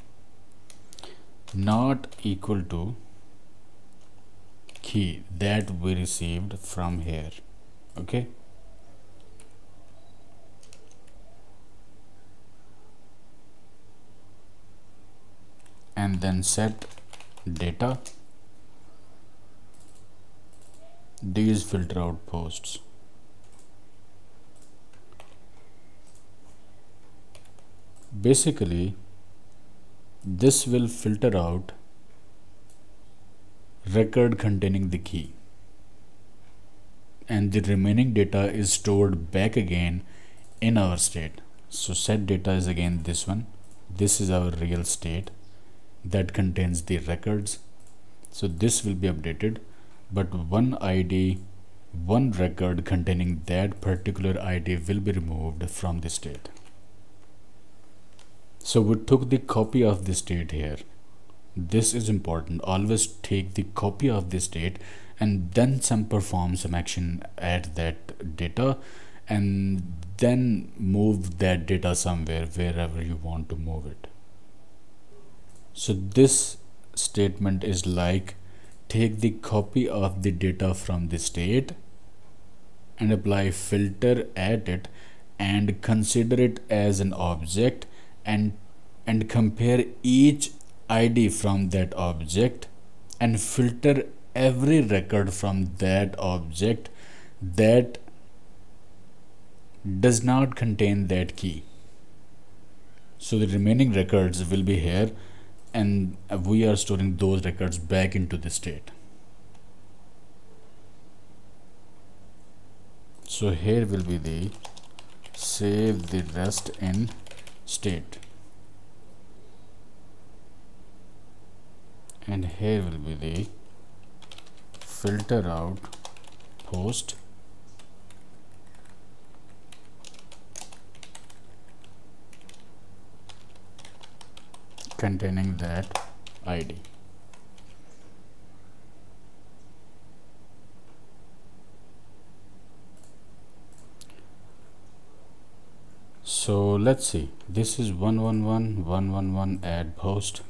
not equal to key that we received from here. Okay, and then set data, these filter out posts. Basically this will filter out record containing the key, and the remaining data is stored back again in our state. So set data is again this one, this is our real state that contains the records. So this will be updated, but one ID, one record containing that particular ID will be removed from the state. So we took the copy of the state here. This is important, always take the copy of the state and then perform some action at that data, and then move that data somewhere, wherever you want to move it. So this statement is like, take the copy of the data from the state and apply filter at it and consider it as an object, and compare each id from that object and filter every record from that object that does not contain that key. So the remaining records will be here, and we are storing those records back into the state. So here will be the save the rest in state, and here will be the filter out post containing that id. So let's see, this is 111 add post.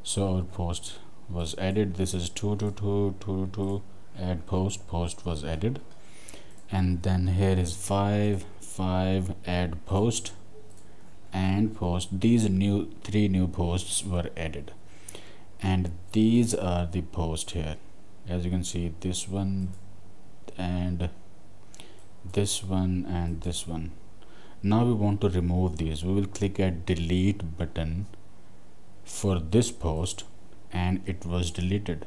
So our post was added. This is 222 add post was added, and then here is 5 add post and post. These three new posts were added, and these are the post here. As you can see, this one and this one and this one. Now we want to remove these. We will click at delete button for this post, and it was deleted,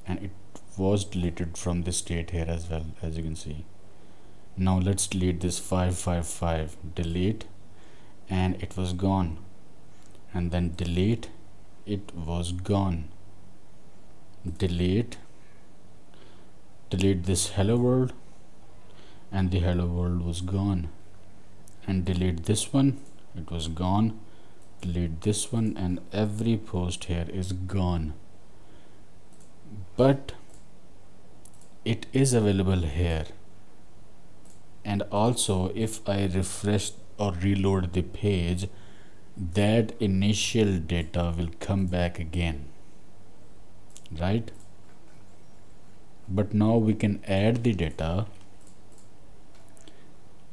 and it was deleted from the state here as well, as you can see. Now let's delete this 555, delete, and it was gone, and then delete, it was gone, delete this hello world, and the hello world was gone, and delete this one, it was gone, delete this one, and every post here is gone. But it is available here, and also if I refresh or reload the page, that initial data will come back again, right? But now we can add the data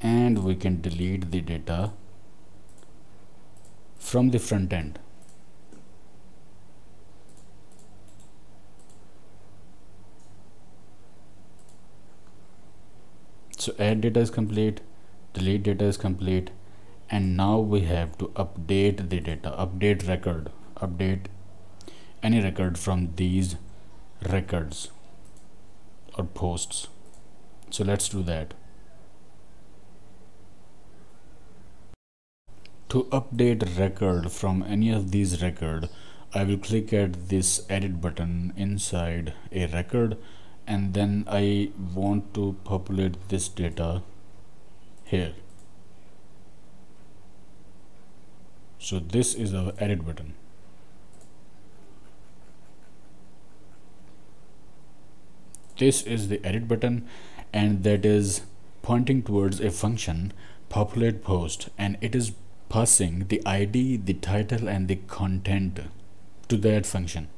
and we can delete the data from the front end. So add data is complete, delete data is complete, and now we have to update the data, update record, update any record from these records or posts. So let's do that. To update record from any of these record, I will click at this edit button inside a record, and then I want to populate this data here. So this is our edit button. This is the edit button, and that is pointing towards a function populate post, and it is passing the ID, the title, and the content to that function.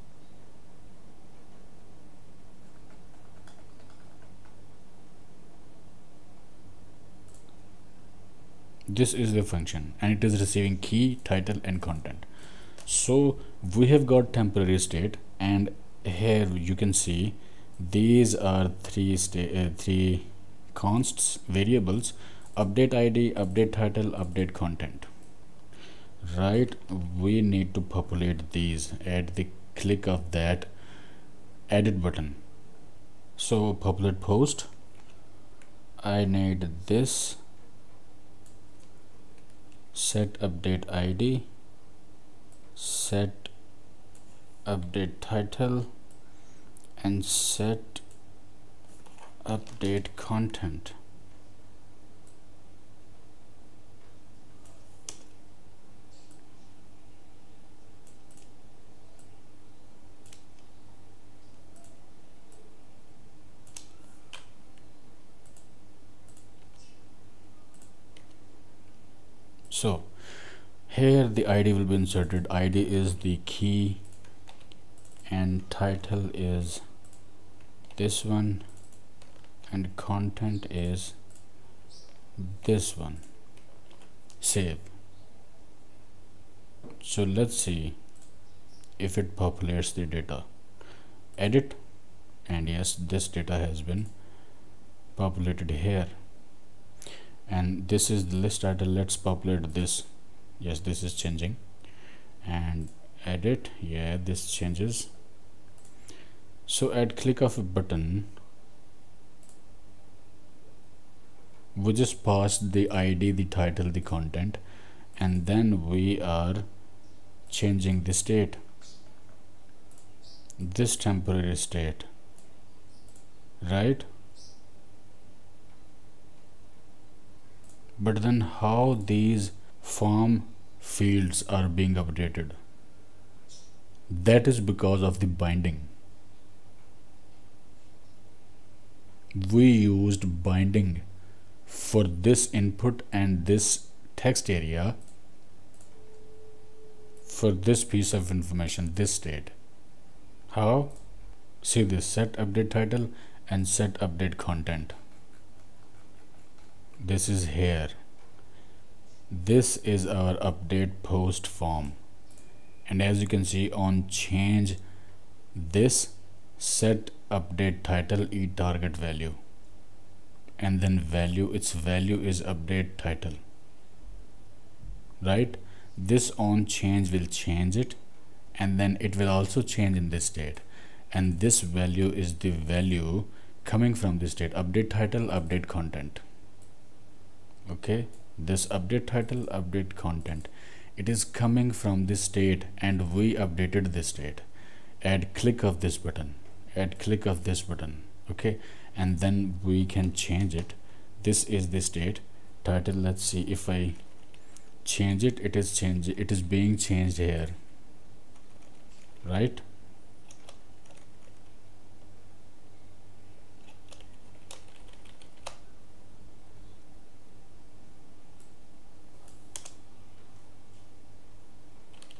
This is the function, and it is receiving key, title, and content. So we have got temporary state, and here you can see these are three consts, variables: update ID, update title, update content. Right, we need to populate these at the click of that edit button. So populate post, I need this, set update ID, set update title, and set update content. So Here the id will be inserted. Id is the key and title is this one and content is this one. Save. So let's see if it populates the data. Edit, and yes, this data has been populated here, and this is the list title. Let's populate this. Yes, this is changing. And edit, yeah, this changes. So at click of a button, we just pass the id, the title, the content, and then we are changing the state, this temporary state, right? But then how these form fields are being updated? That is because of the binding. We used binding for this input and this text area for this piece of information, this state. How? See this, set update title and set update content. This is here. This is our update post form, and as you can see on change this, set update title e target value, and then value, its value is update title, right? This on change will change it, and then it will also change in this state, and this value is the value coming from this state, update title, update content. Okay, this update title, update content, it is coming from this state, and we updated this state. Add click of this button, add click of this button. Okay, and then we can change it. This is the state title. Let's see if I change it. It is changed, it is being changed here, right?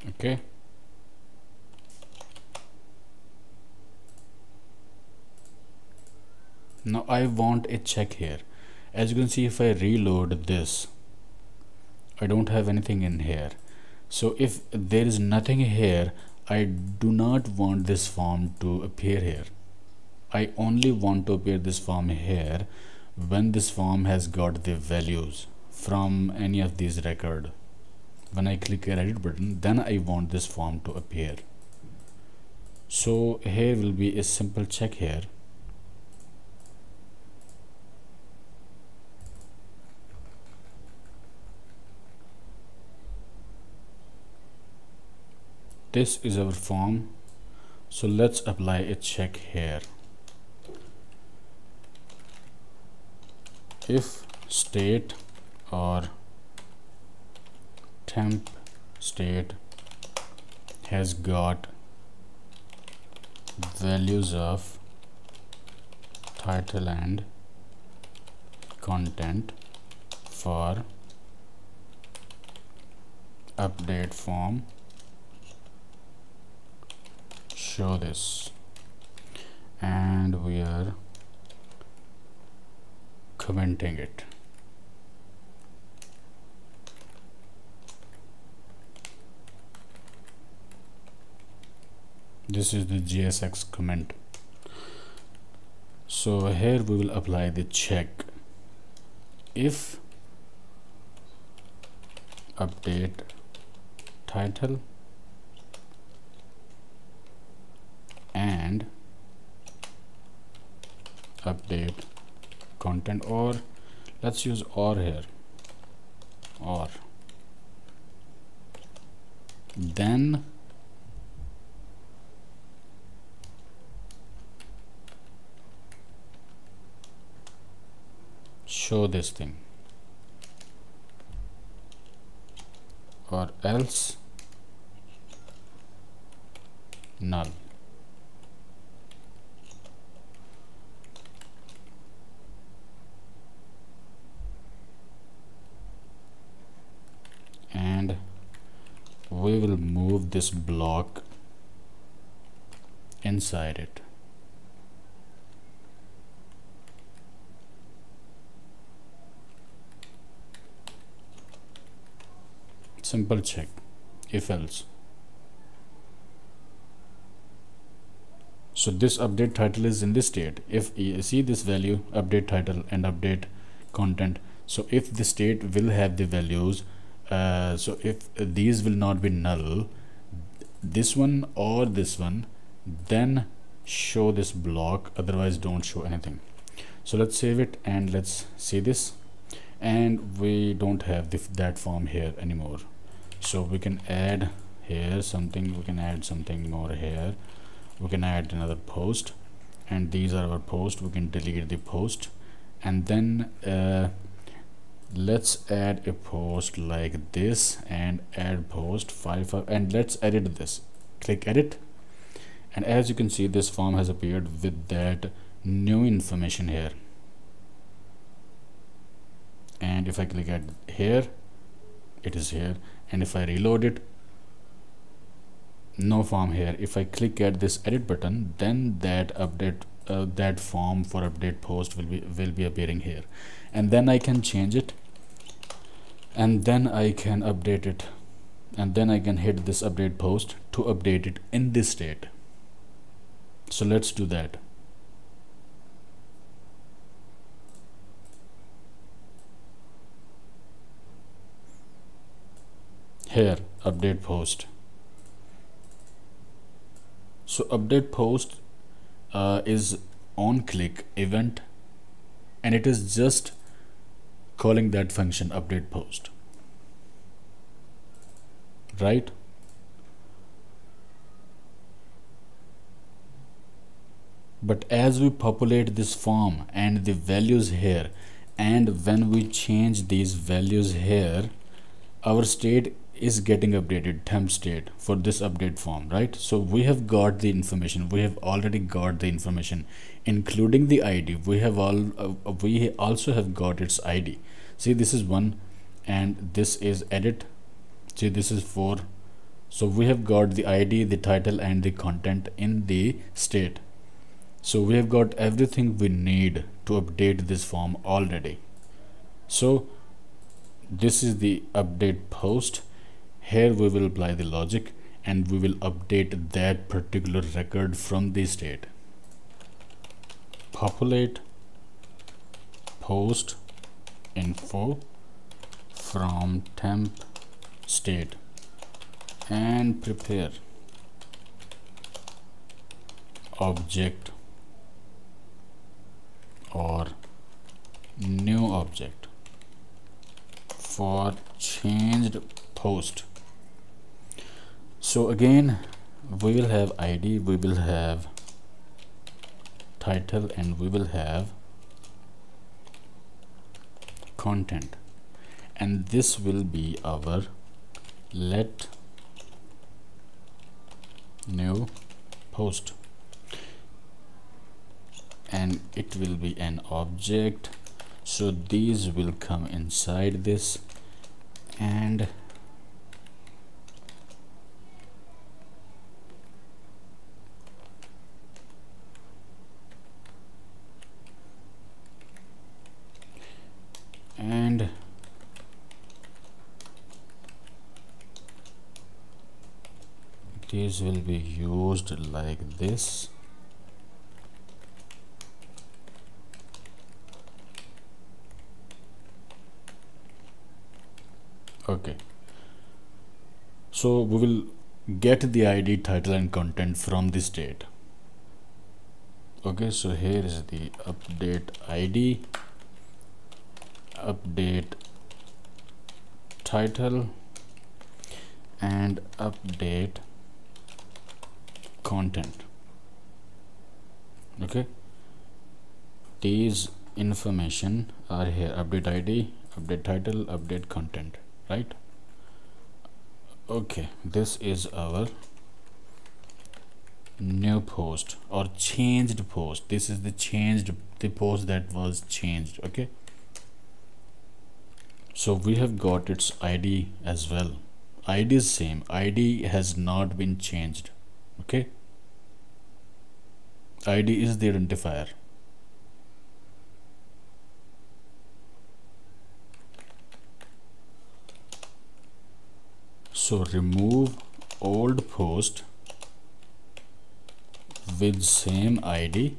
Okay, now I want a check here. As you can see, if I reload this, I don't have anything in here. So if there is nothing here, I do not want this form to appear here. I only want to appear this form here when this form has got the values from any of these record. When I click a edit button, then I want this form to appear. So here will be a simple check here. This is our form, so let's apply a check here. If state or temp state has got values of title and content for update form, show this, and we are commenting it. This is the JSX comment. So here we will apply the check. If update title and update content, or let's use or here, or then show this thing, or else null. And we will move this block inside it. Simple check, if else. So this update title is in this state. If you see this value, update title and update content, so if the state will have the values, so if these will not be null, this one or this one, then show this block, otherwise don't show anything. So let's save it and let's see this, and we don't have that form here anymore. So we can add here something, we can add something more here, we can add another post, and these are our post. We can delete the post, and then let's add a post like this and add post 5, and let's edit this. Click edit, and as you can see, this form has appeared with that new information here. And if I click at here, it is here, and if I reload it, no form here. If I click at this edit button, then that update that form for update post will be appearing here, and then I can change it, and then I can update it, and then I can hit this update post to update it in this state. So let's do that. Here, update post. So update post is on click event, and it is just calling that function update post, right? But as we populate this form and the values here, and when we change these values here, our state is getting updated, temp state for this update form, right? So we have got the information, we have already got the information, including the ID. We also have got its ID. See, this is 1 and this is edit. See, this is 4. So we have got the ID, the title and the content in the state. So we have got everything we need to update this form already. So this is the update post. Here we will apply the logic and we will update that particular record from the state. Populate post info from temp state and prepare object or new object for changed post. So again, we will have ID, we will have title, and we will have content, and this will be our let new post, and it will be an object. So these will come inside this, and these will be used like this. Okay, so we will get the ID, title and content from the state. Okay, so here is the update ID, update title and update content. Okay, these information are here: update ID, update title, update content, right? Okay, this is our new post or changed post. This is the post that was changed. Okay, so we have got its ID as well. ID is same, ID has not been changed. Okay, ID is the identifier. So remove old post with same ID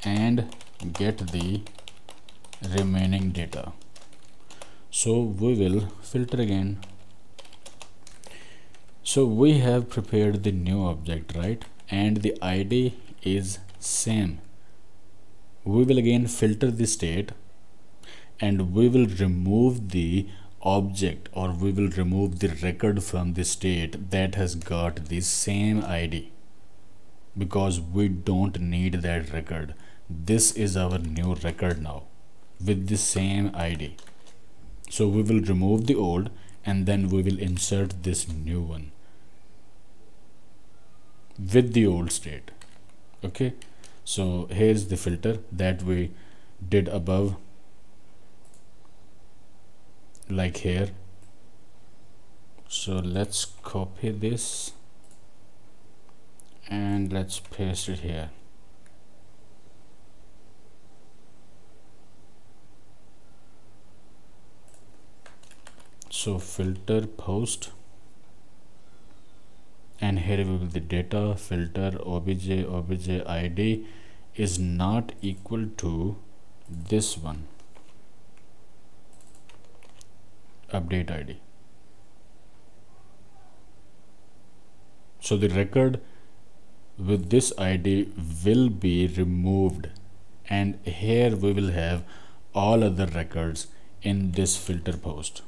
and get the remaining data. So we will filter again. So we have prepared the new object, right? And the ID is same. We will again filter the state and we will remove the object, or we will remove the record from the state that has got the same ID, because we don't need that record. This is our new record now with the same ID. So we will remove the old and then we will insert this new one with the old state. Okay, so here's the filter that we did above, like here. So let's copy this and let's paste it here. So filter post, and here will be the data filter obj id is not equal to this one, update id. So the record with this id will be removed, and here we will have all other records in this filter post.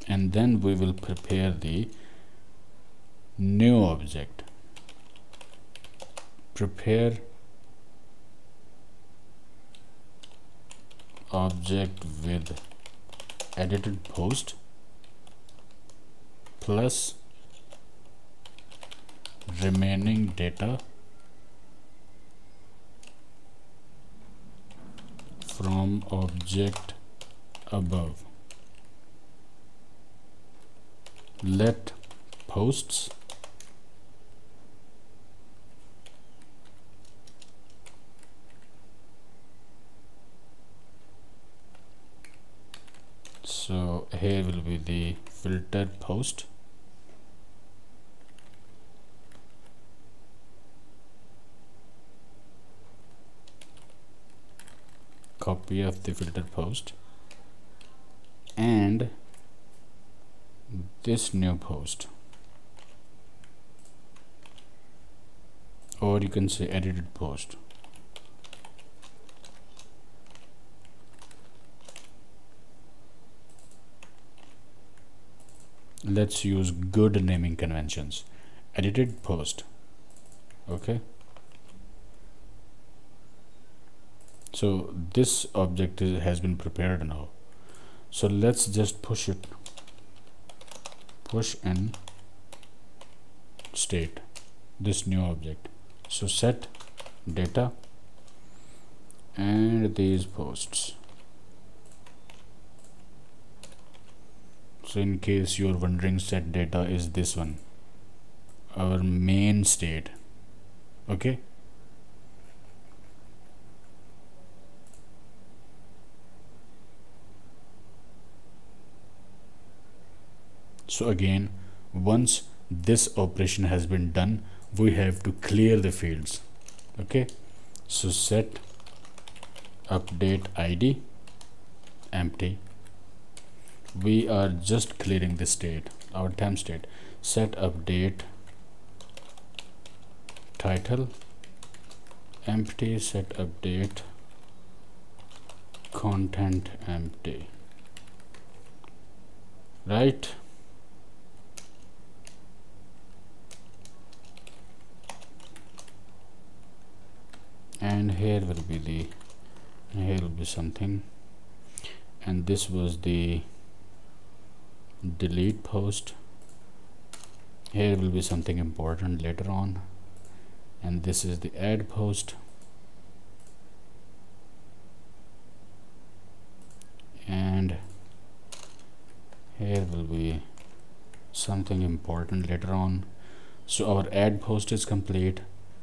And then we will prepare the new object. Prepare object with edited post plus remaining data from object above. Let posts so here will be the filter post, copy of the filter post, and this new post, or you can say edited post. Let's use good naming conventions. Edited post. Okay, so this object has been prepared now. So let's just push it, push in state this new object. So set data and these posts. So in case you're wondering, set data is this one, our main state. Okay, so again, once this operation has been done, we have to clear the fields. Okay, so set update id empty. We are just clearing the state, our temp state. Set update title empty, set update content empty, right? And here will be something, and this was the delete post. Here will be something important later on, and this is the add post. and here will be something important later on. So our add post is complete,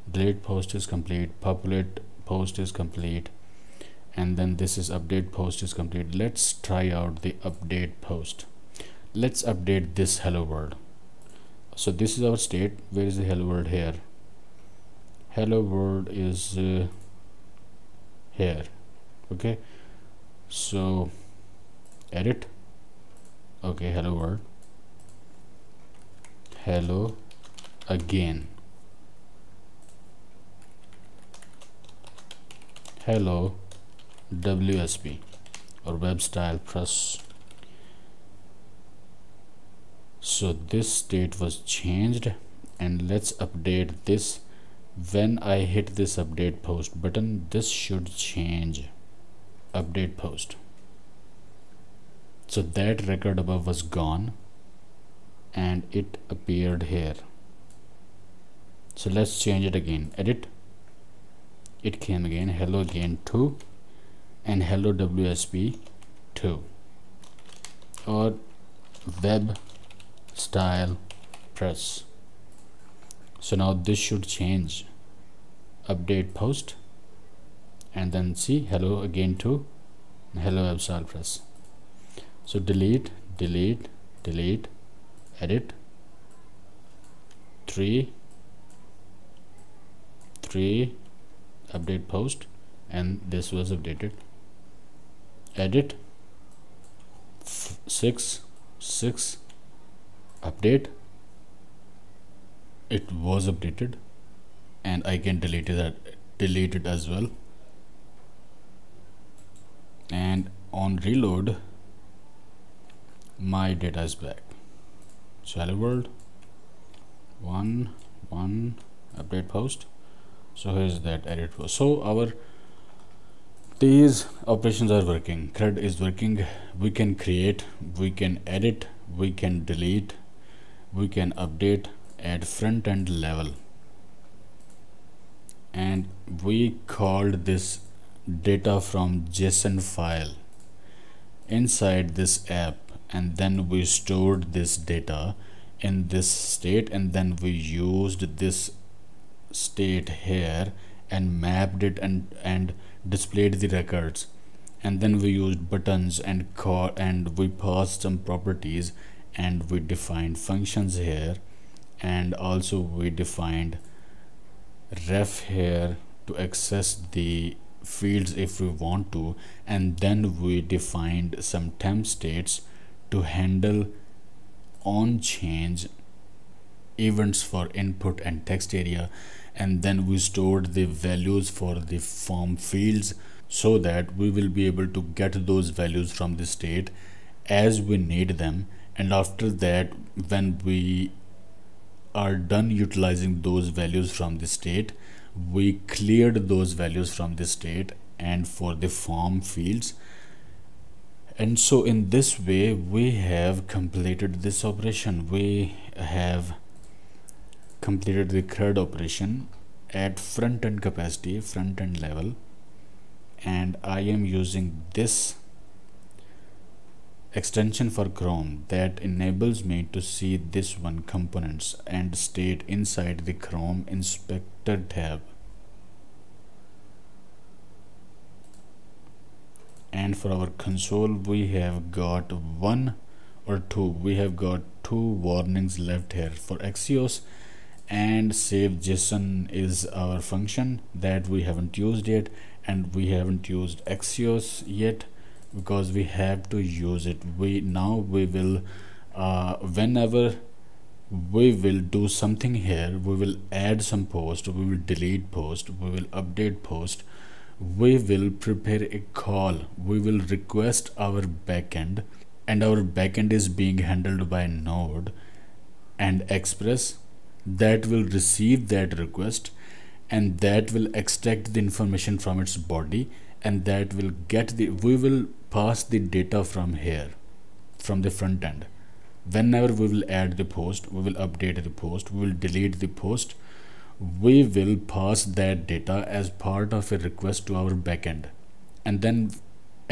delete post is complete, populate post is complete, and then this is update post is complete. Let's try out the update post. Let's update this hello world. So this is our state. Where is the hello world? Here. Hello world is here. Okay, so edit. Okay, hello world, hello again, hello WSP or web style press. So this state was changed, and let's update this. When I hit this update post button, this should change. Update post. So that record above was gone and it appeared here. So let's change it again. Edit. It came again. Hello again 2 and hello WSP 2 or web style press. So now this should change. Update post, and then see hello again 2 and hello web style press. So delete, delete, delete, edit 3 update post, and this was updated. Edit 6 update, it was updated, and I can delete it as well. And on reload, my data is back. So hello world 1 update post. So here's that edit post. So these operations are working. CRUD is working. We can create, we can edit, we can delete, we can update at front end level, and we called this data from JSON file inside this app, and then we stored this data in this state, and then we used this state here and mapped it and displayed the records, and then we used buttons and we passed some properties, and we defined functions here, and also we defined ref here to access the fields if we want to, and then we defined some temp states to handle on change events for input and text area, and then we stored the values for the form fields so that we will be able to get those values from the state as we need them. And after that, when we are done utilizing those values from the state, we cleared those values from the state and for the form fields. And so in this way we have completed this operation. We have completed the CRUD operation at front end capacity, front end level, and I am using this extension for Chrome that enables me to see this one components and state inside the Chrome Inspector tab. And for our console we have got we have got two warnings left here for Axios, and save JSON is our function that we haven't used yet, and we haven't used Axios yet because we have to use it. We will whenever we will do something here, we will add some post, we will delete post, we will update post, we will prepare a call, we will request our backend, and our backend is being handled by Node and Express that will receive that request, and that will extract the information from its body, and that will get we will pass the data from here, from the front end. Whenever we will add the post, we will update the post, we will delete the post, we will pass that data as part of a request to our backend, and then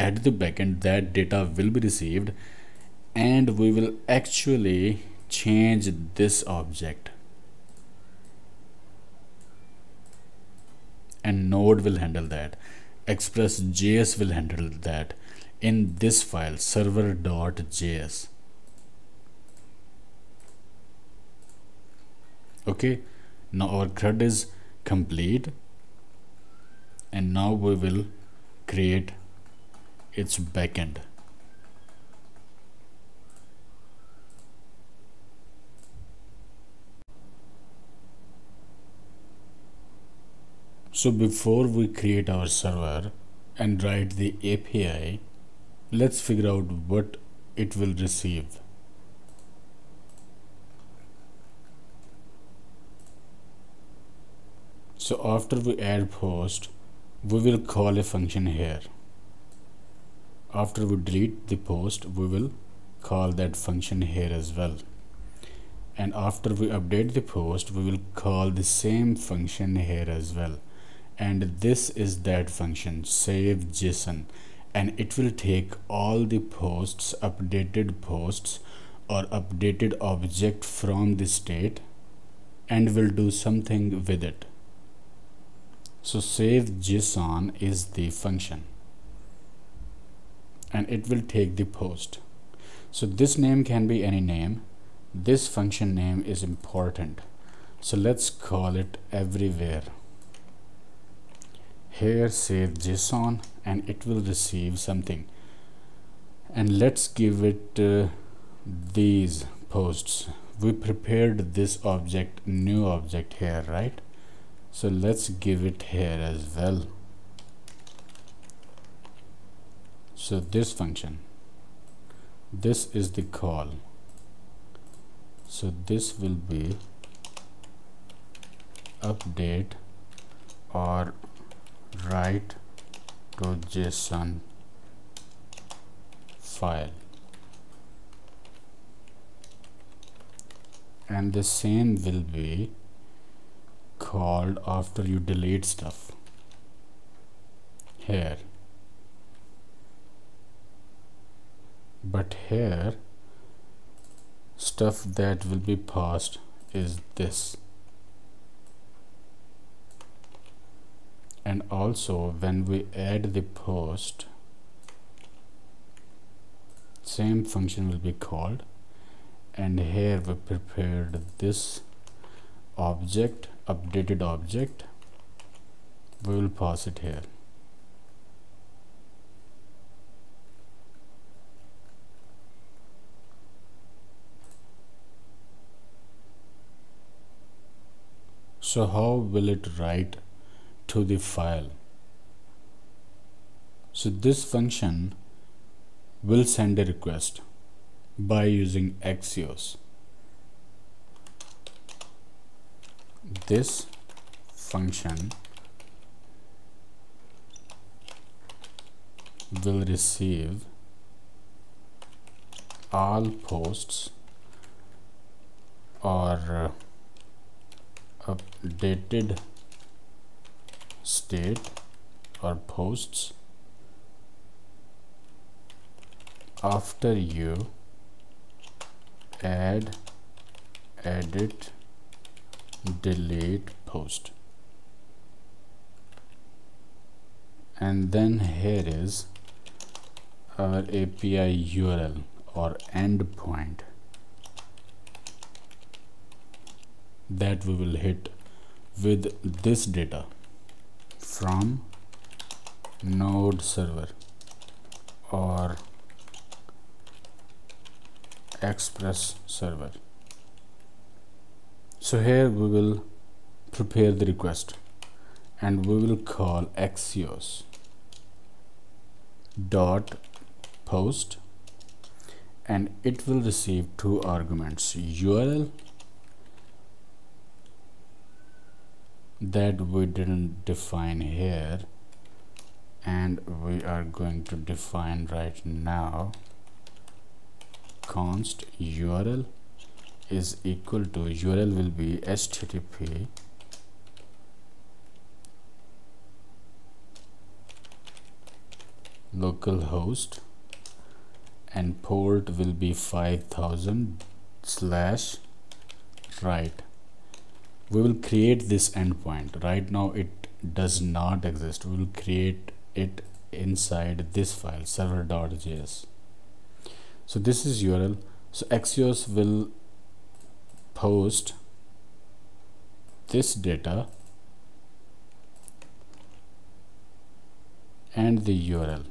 at the backend, that data will be received, and we will actually change this object, and Node will handle that. Express.js will handle that in this file server.js. Okay, now our CRUD is complete, and now we will create its backend. So before we create our server and write the API, let's figure out what it will receive. So after we add post, we will call a function here. After we delete the post, we will call that function here as well. And after we update the post, we will call the same function here as well. And this is that function, save JSON, and it will take all the posts, updated posts or updated object from the state, and will do something with it. So save JSON is the function, and it will take the post. So this name can be any name. This function name is important, so let's call it everywhere. Here save JSON, and it will receive something, and let's give it these posts. We prepared this object, new object here, right? So let's give it here as well. So this function, this is the call. So this will be update or write to JSON file, and the same will be called after you delete stuff here. But here stuff that will be passed is this. And also when we add the post, same function will be called, and here we prepared this object, updated object, we will pass it here. So how will it write to the file? So this function will send a request by using Axios. This function will receive all posts or updated state or posts after you add, edit, delete post. And then here is our API URL or endpoint that we will hit with this data from node server or express server. So here we will prepare the request, and we will call Axios dot post, and it will receive two arguments, URL that we didn't define here, and we are going to define right now. Const URL is equal to, URL will be http localhost and port will be 5000 slash right. We will create this endpoint. Right now it does not exist. We will create it inside this file server.js. So this is URL. So Axios will post this data and the URL.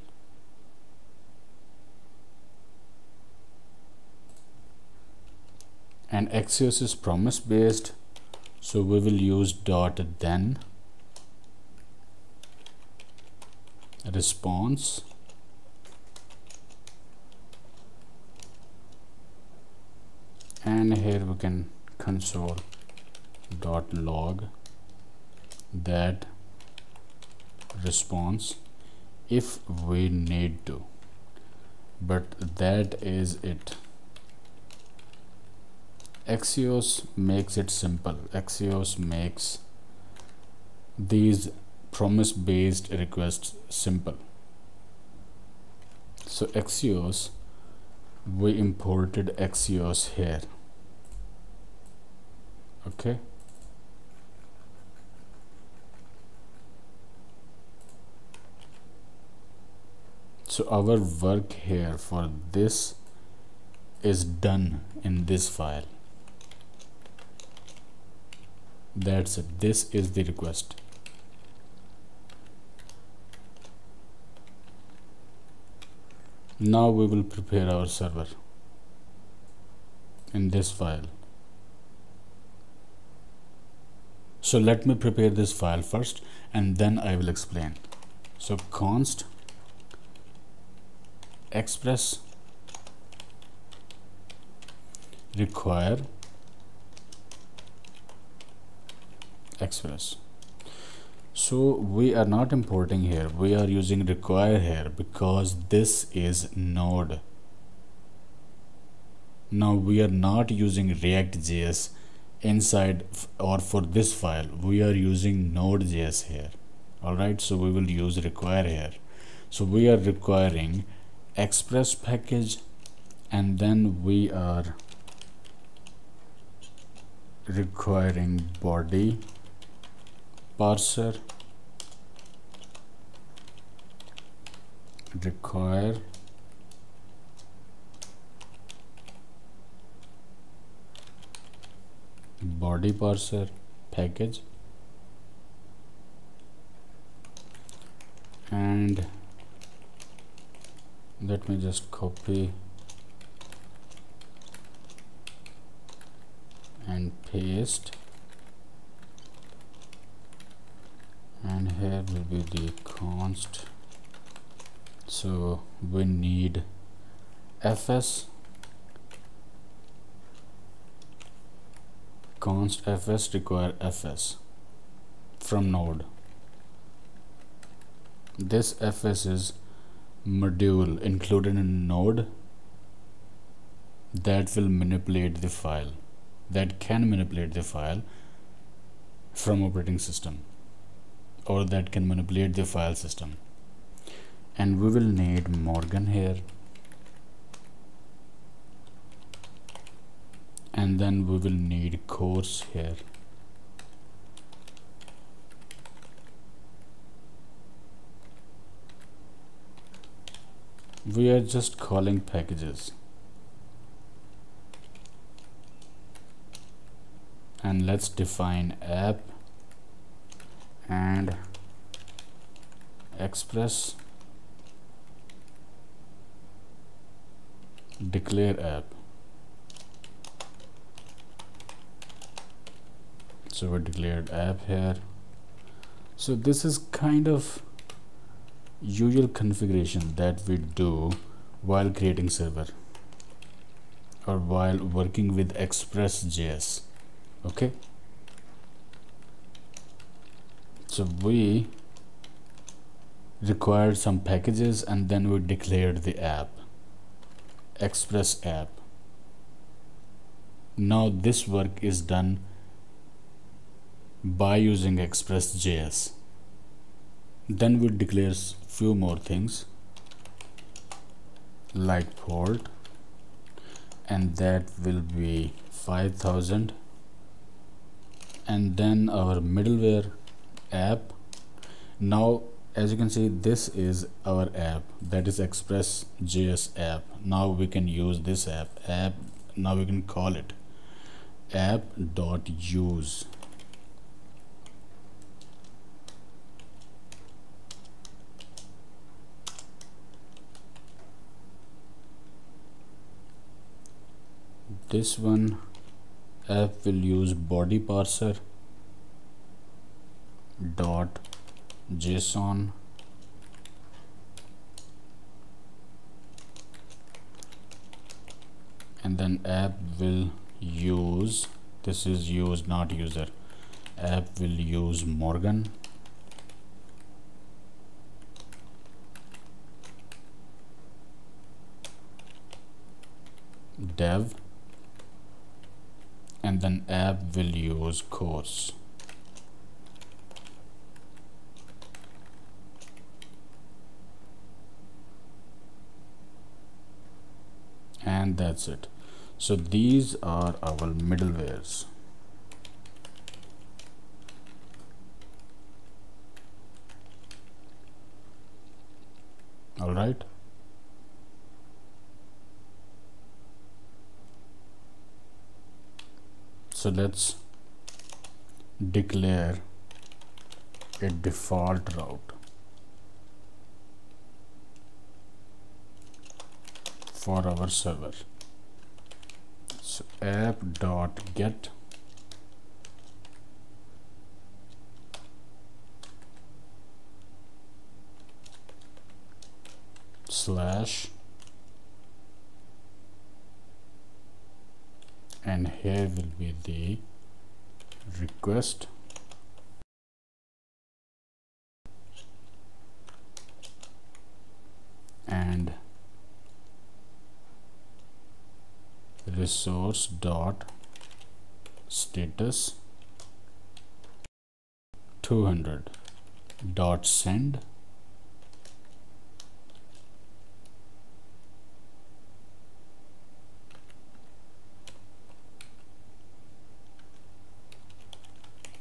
And Axios is promise based, so we will use .then response and here we can console.log that response if we need to, but that is it. Axios makes it simple. Axios makes these promise based requests simple. So Axios, we imported Axios here. Okay, so our work here for this is done in this file. That's it. This is the request. Now we will prepare our server in this file. So let me prepare this file first and then I will explain. So const express require express. So we are not importing here, we are using require here because this is Node. Now we are not using React.js inside or for this file, we are using Node.js here. Alright, so we will use require here. So we are requiring express package and then we are requiring body parser require body parser package and let me just copy and paste, and here will be the const. So we need fs const fs require fs from Node. This fs is module included in Node that will manipulate the file, that can manipulate the file from operating system, or that can manipulate the file system. And we will need Morgan here, and then we will need course here. We are just calling packages, and let's define app and express declare app. So we declared app here. So this is kind of usual configuration that we do while creating server or while working with Express.js. Okay, so we required some packages and then we declared the app, Express app. Now this work is done by using Express.js. Then we declare few more things. like port, and that will be 5000. And then our middleware app. Now as you can see, this is our app, that is Express.js app. Now we can use this app. Now we can call it app.use. This one app will use body parser dot JSON, and then app will use, this is use not user, app will use Morgan dev, and then app will use course. And that's it. So these are our middlewares. All right. So let's declare a default route for our server. So app.get slash, and here will be the request and resource dot status 200 dot send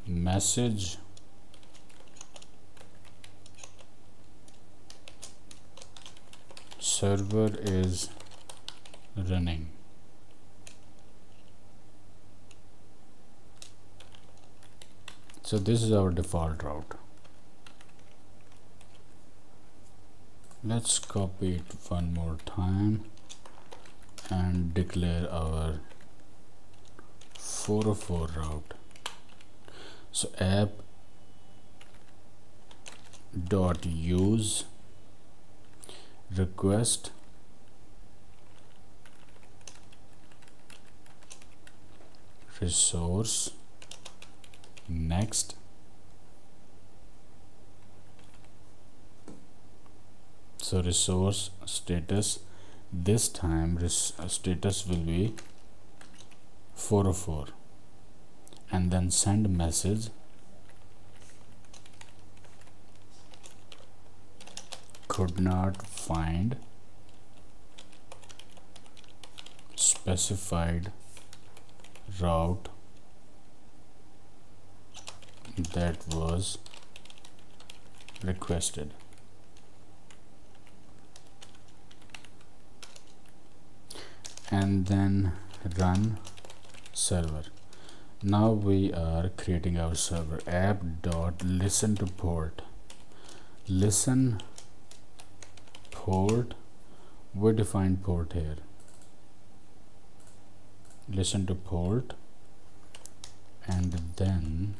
message server is running. So this is our default route. Let's copy it one more time and declare our 404 route. So app dot use request resource next so resource status, this time status will be 404, and then send message could not find specified route that was requested. And then run server. Now we are creating our server. App dot listen to port. Listen port, we define port here. Listen to port, and then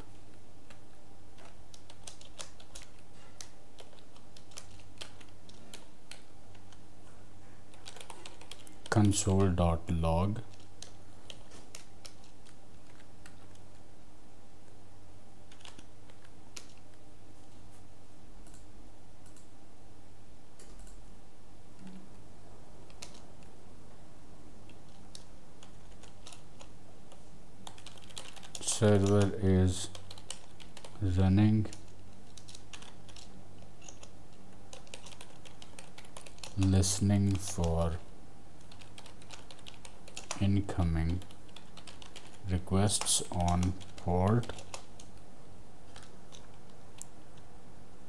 console.log server is running listening for incoming requests on port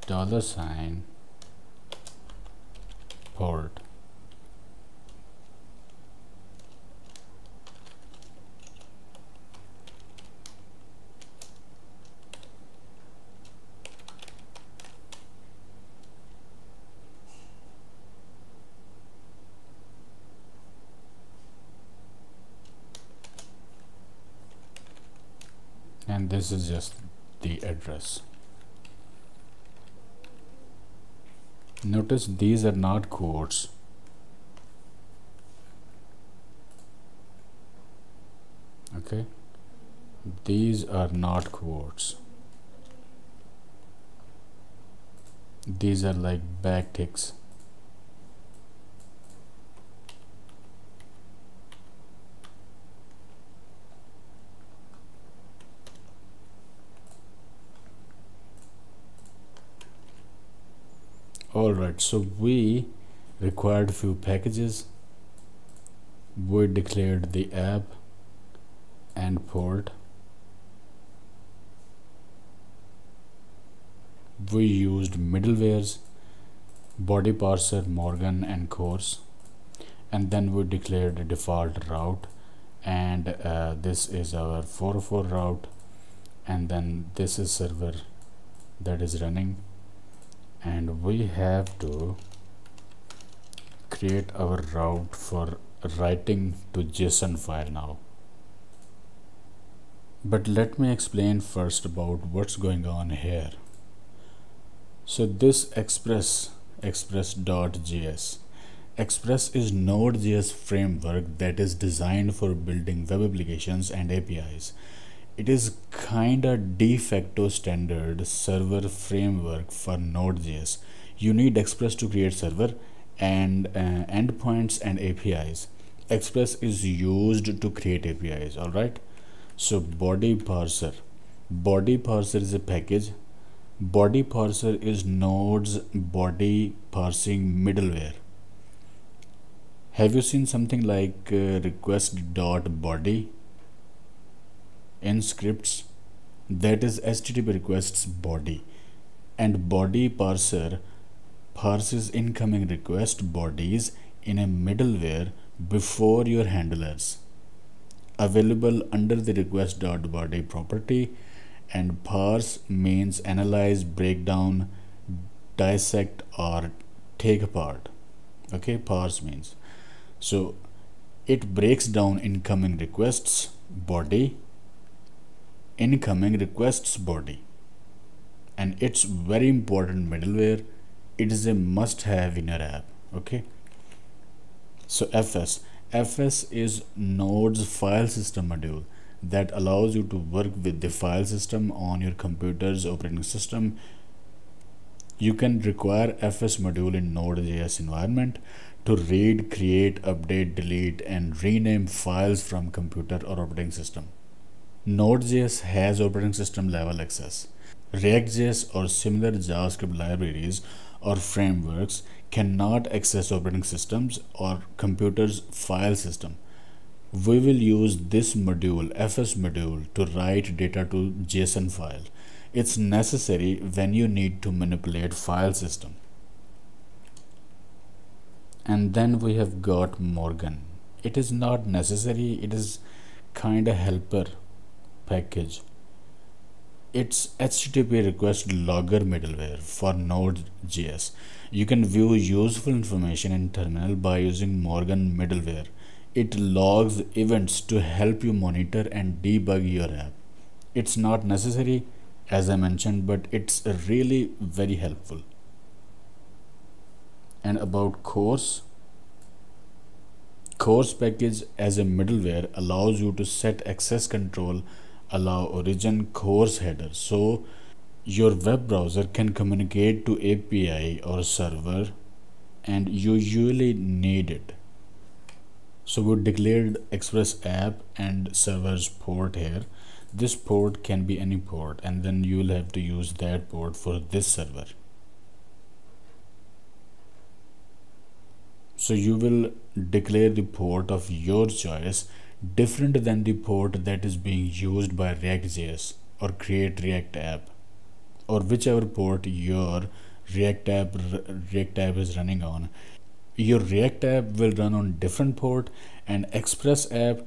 $, port. And this is just the address. Notice these are not quotes. Okay, these are not quotes. These are like backticks. Alright, so we required few packages. We declared the app and port. We used middlewares, body parser, Morgan and course, and then we declared a default route, and this is our 404 route, and then this is server that is running, and we have to create our route for writing to JSON file now. But let me explain first about what's going on here. So this express.js. Express is Node.js framework that is designed for building web applications and APIs. It is kinda de facto standard server framework for Node.js. You need Express to create server and endpoints and APIs. Express is used to create APIs, alright? So body parser. Body parser is a package. Body parser is Node's body parsing middleware. Have you seen something like request.body in scripts? That is HTTP requests body, and body parser parses incoming request bodies in a middleware before your handlers, available under the request.body property. And parse means analyze, break down, dissect, or take apart. Okay, parse means, so it breaks down incoming requests body, incoming requests body, and it's very important middleware. It is a must have in your app. Okay, so FS is Node's file system module that allows you to work with the file system on your computer's operating system. You can require FS module in Node.js environment to read, create, update, delete, and rename files from computer or operating system. Node.js has operating system level access. React.js or similar JavaScript libraries or frameworks cannot access operating systems or computers' file system. We will use this module, FS module, to write data to JSON file. It's necessary when you need to manipulate file system. And then we have got Morgan. It is not necessary, it is kinda helper package. It's HTTP request logger middleware for Node.js. You can view useful information in terminal by using Morgan middleware. It logs events to help you monitor and debug your app. It's not necessary, as I mentioned, but it's really very helpful. And about course package as a middleware allows you to set access control, allow origin course header, so your web browser can communicate to API or server, and you usually need it. So we declared Express app and server's port here. This port can be any port, and then you will have to use that port for this server. So you will declare the port of your choice different than the port that is being used by React.js or Create React App, or whichever port your React app is running on. Your React app will run on different port, and Express app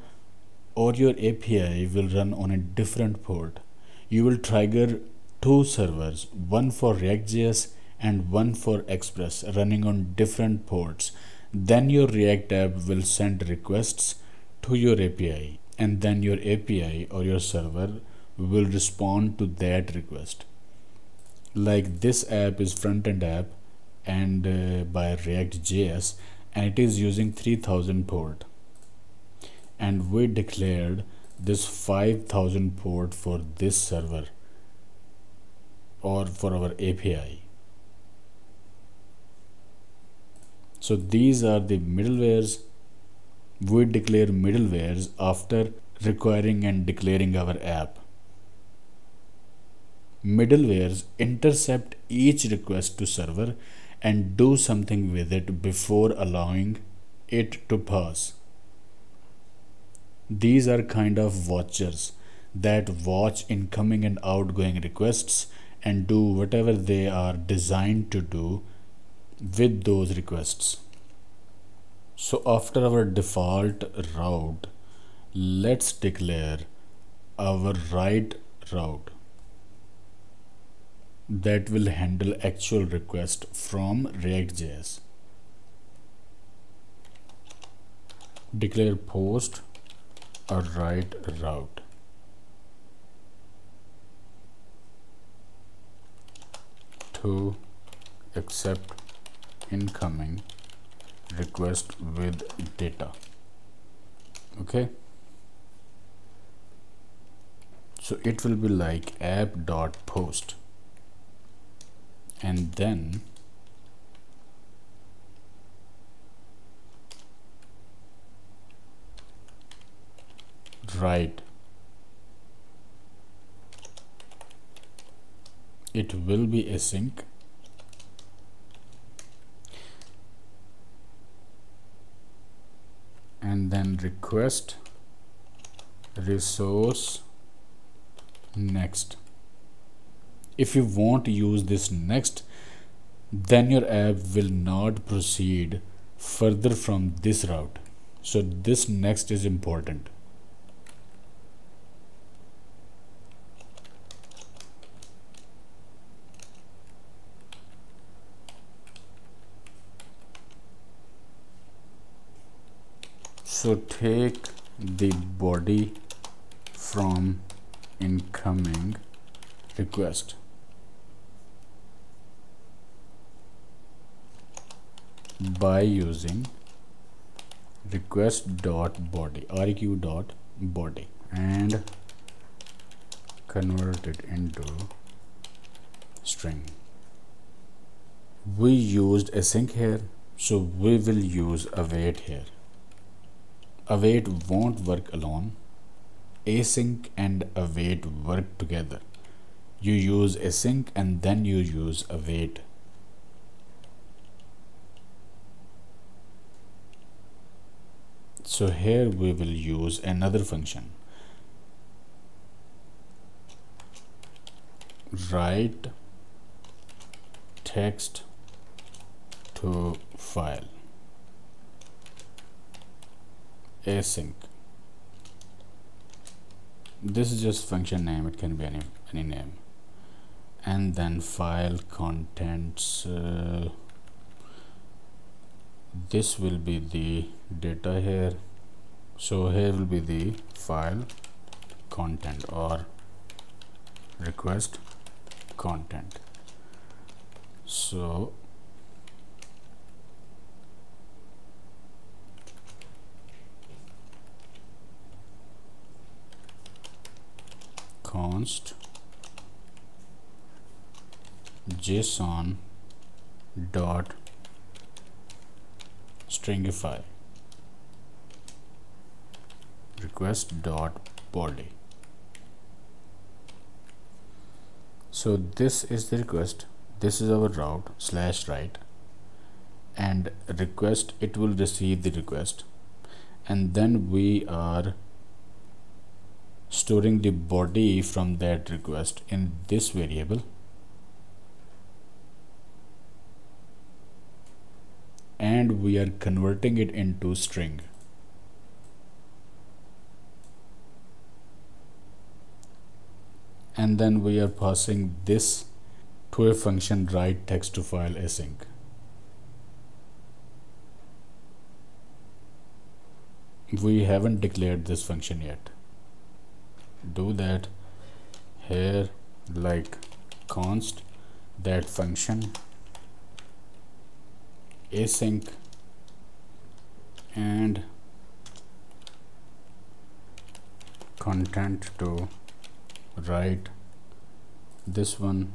or your API will run on a different port. You will trigger two servers, one for React.js and one for Express, running on different ports. Then your React app will send requests to your API, and then your API or your server will respond to that request. Like this app is front-end app and by React.js, and it is using 3000 port, and we declared this 5000 port for this server or for our API. So these are the middlewares. We declare middlewares after requiring and declaring our app. Middlewares intercept each request to server and do something with it before allowing it to pass. These are kind of watchers that watch incoming and outgoing requests and do whatever they are designed to do with those requests. So after our default route, let's declare our write route that will handle actual request from React.js. Declare post a write route. To accept incoming request with data. Okay, so it will be like app.post, and then write. It will be async, and then request resource next. If you won't use this next, then your app will not proceed further from this route. So this next is important. So take the body from incoming request. By using request.body, req.body, and convert it into string. We used async here, so we will use await here. Await won't work alone. Async and await work together. You use async and then you use await. So here we will use another function. Write text to file. Async. This is just function name, it can be any name. And then file contents, this will be the data here, so here will be the file content or request content. So const json dot stringify request dot body. So this is the request, this is our route /write, and request, it will receive the request, and then we are storing the body from that request in this variable, and we are converting it into string. And then we are passing this to a function write text to file async. We haven't declared this function yet. Do that here, like const that function async and content to write this one,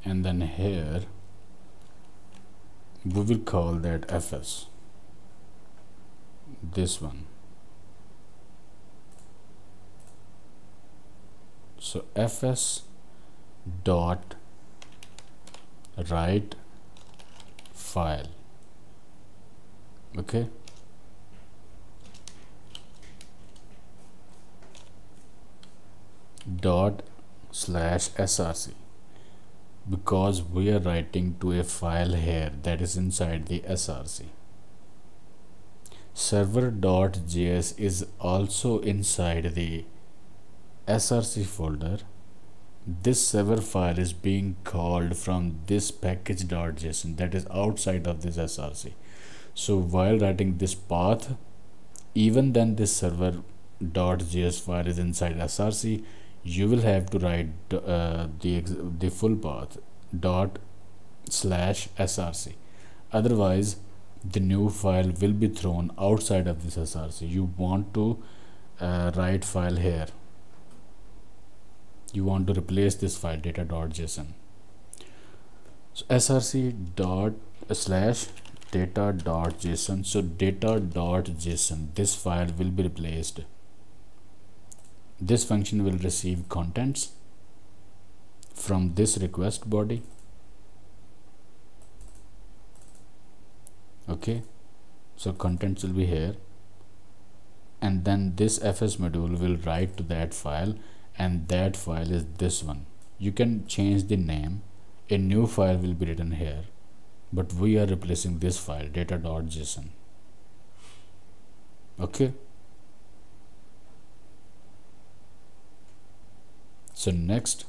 and then here we will call that fs, this one. So fs dot write file. Okay, dot slash src, because we are writing to a file here that is inside the src. Server.js is also inside the src folder. This server file is being called from this package.json that is outside of this src. So while writing this path, even then this server.js file is inside src, you will have to write the full path dot slash src. Otherwise the new file will be thrown outside of this src. You want to write file here. You want to replace this file data.json. So src dot slash data.json. So data.json, this file will be replaced. This function will receive contents from this request body. Okay, so contents will be here, and then this fs module will write to that file, and that file is this one. You can change the name, a new file will be written here, but we are replacing this file data.json. Okay, so next,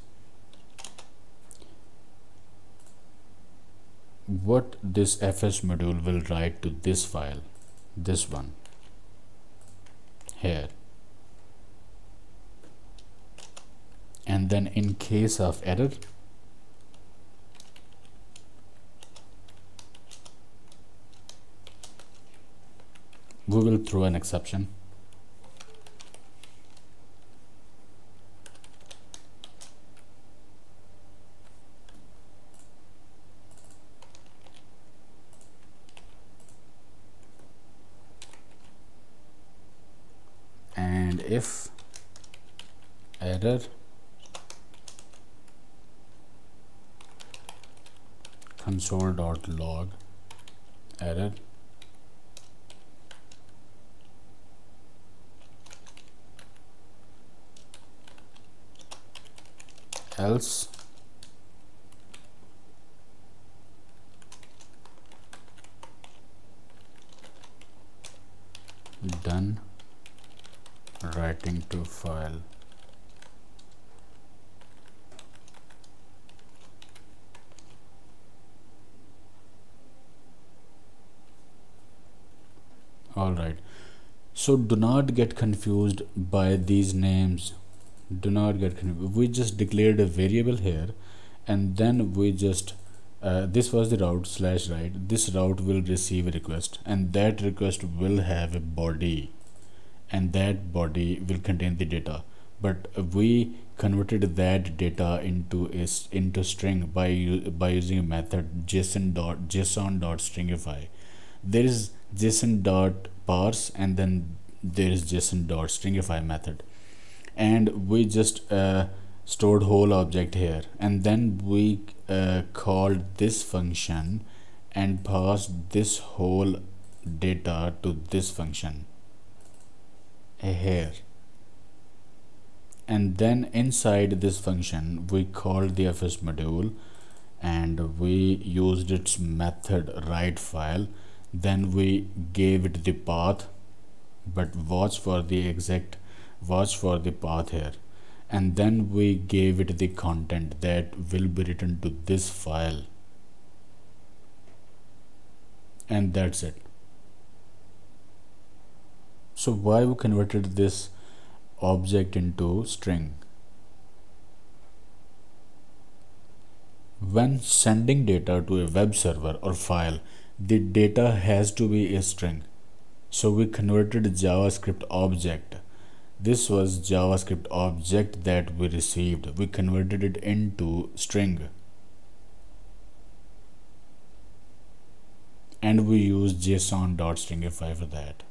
what this fs module will write to this file, this one here, and then in case of error, we will throw an exception. And if error console.log error, else done writing to file. All right, so do not get confused by these names. Do not get confused. We just declared a variable here, and then we just this was the route slash write. This route will receive a request, and that request will have a body, and that body will contain the data. But we converted that data into string by using a method json.stringify. There is json.parse, and then there is json.stringify method, and we just stored whole object here, and then we called this function and passed this whole data to this function here, and then inside this function we called the fs module and we used its method write file. Then we gave it the path, but watch for the path here, and then we gave it the content that will be written to this file, and that's it. So why we converted this object into string? When sending data to a web server or file, the data has to be a string. So we converted JavaScript object. This was JavaScript object that we received. We converted it into string. And we used json.stringify for that.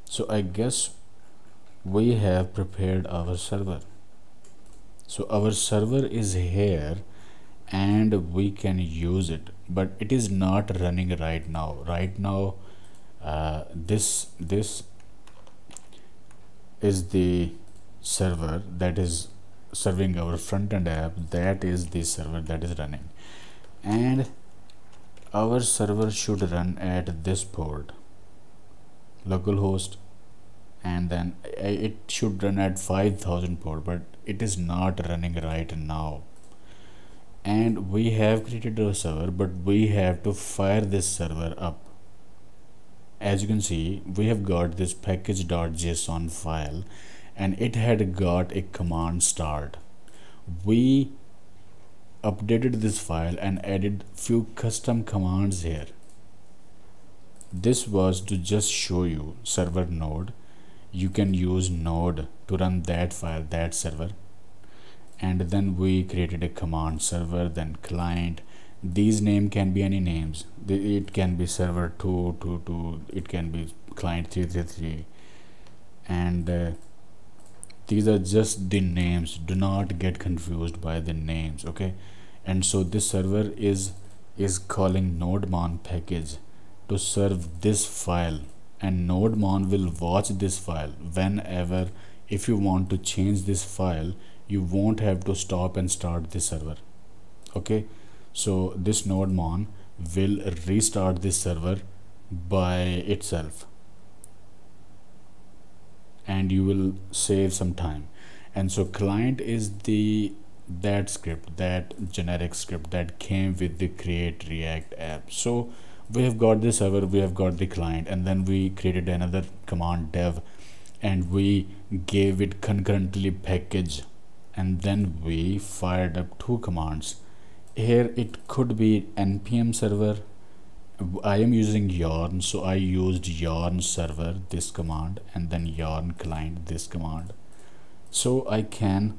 So I guess we have prepared our server. So our server is here and we can use it, but it is not running right now. This is the server that is serving our front-end app. That is the server that is running, and our server should run at this port, localhost, and then it should run at 5000 port, but it is not running right now. And we have created a server, but we have to fire this server up. As you can see, we have got this package.json file and it had got a command start. We updated this file and added few custom commands here. This was to just show you server node. You can use node to run that file, that server. And then we created a command server, then client. These name can be any names. It can be server 222, it can be client 333, and these are just the names. Do not get confused by the names, okay? And so this server is calling nodemon package to serve this file, and nodemon will watch this file. Whenever if you want to change this file, you won't have to stop and start the server, okay? So this nodemon will restart this server by itself, and you will save some time. And so client is that script, that generic script that came with the create react app. So we have got the server, we have got the client, and then we created another command dev and we gave it concurrently package, and then we fired up two commands. Here it could be npm server. I am using yarn, so I used yarn server, this command, and then yarn client, this command. So I can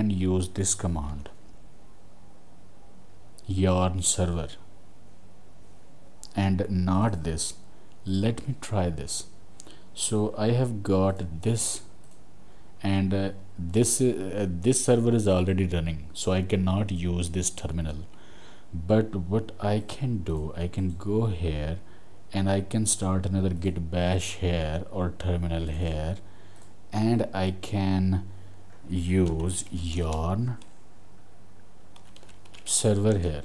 use this command, yarn server, and not this. Let me try this. So I have got this, and this server is already running, so I cannot use this terminal. But what I can do, I can go here and I can start another git bash here or terminal here, and I can use yarn server here.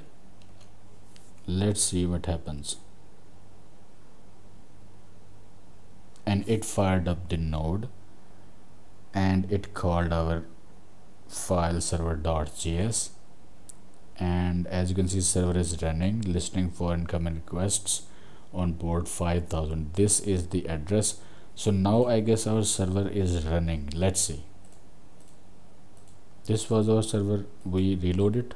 Let's see what happens. And it fired up the node and it called our file server.js, and as you can see, server is running, listening for incoming requests on port 5000. This is the address. So now I guess our server is running. Let's see. This was our server. We reload it,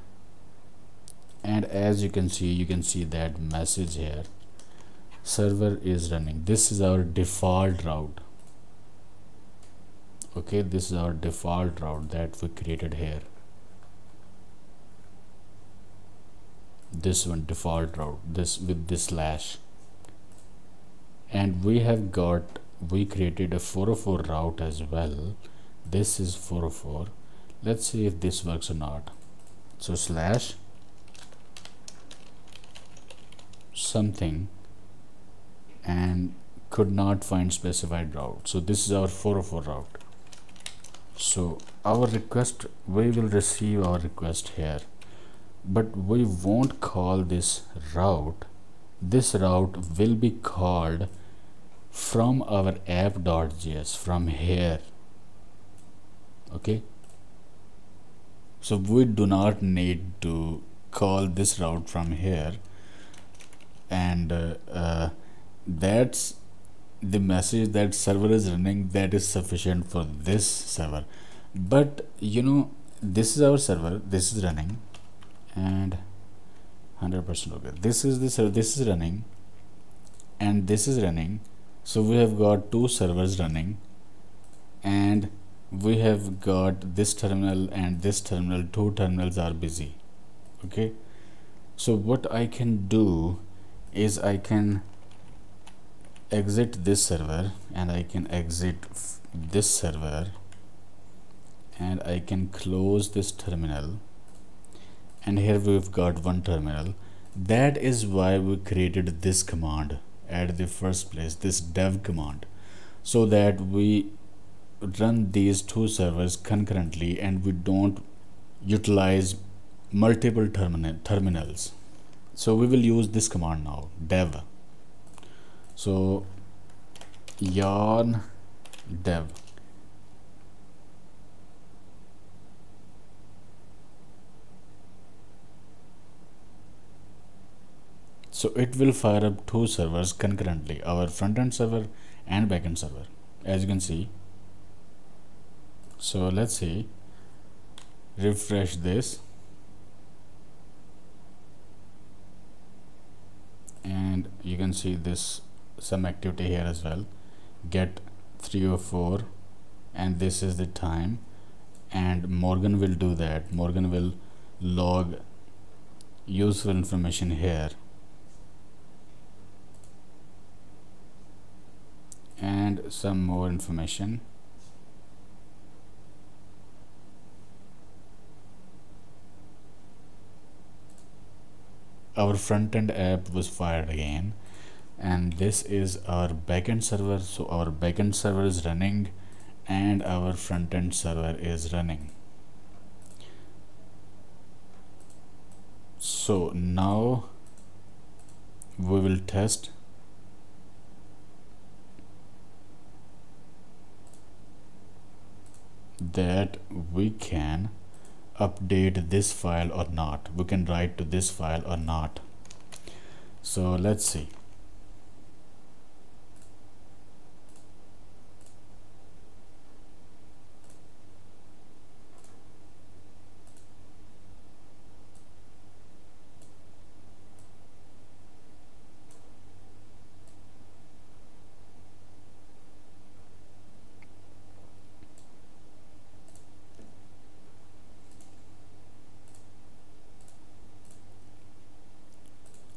and as you can see that message here, server is running. This is our default route. Okay, this is our default route that we created here. This one, default route, this with this slash, and we have got we created a 404 route as well. This is 404. Let's see if this works or not. So slash something and could not find specified route. So this is our 404 route. So our request, we will receive our request here, but we won't call this route. This route will be called from our app.js from here. Okay, so we do not need to call this route from here, and that's the message that server is running, that is sufficient for this server. But you know, this is our server, this is running, and 100% okay, this is the server, this is running, and this is running. So we have got two servers running, and we have got this terminal and this terminal, two terminals are busy. Okay, so what I can do is I can exit this server, and I can exit this server, and I can close this terminal, and here we've got one terminal. That is why we created this command at the first place, this dev command, so that we run these two servers concurrently and we don't utilize multiple terminals. So we will use this command now, dev. So yarn dev, so it will fire up two servers concurrently, our front-end server and backend server, as you can see. So let's see, refresh this, and you can see this some activity here as well, get 304, and this is the time, and Morgan will do that. Morgan will log useful information here, and some more information. Our front-end app was fired again, and this is our backend server. So our backend server is running and our front-end server is running. So now we will test that we can update this file or not, we can write to this file or not. So let's see.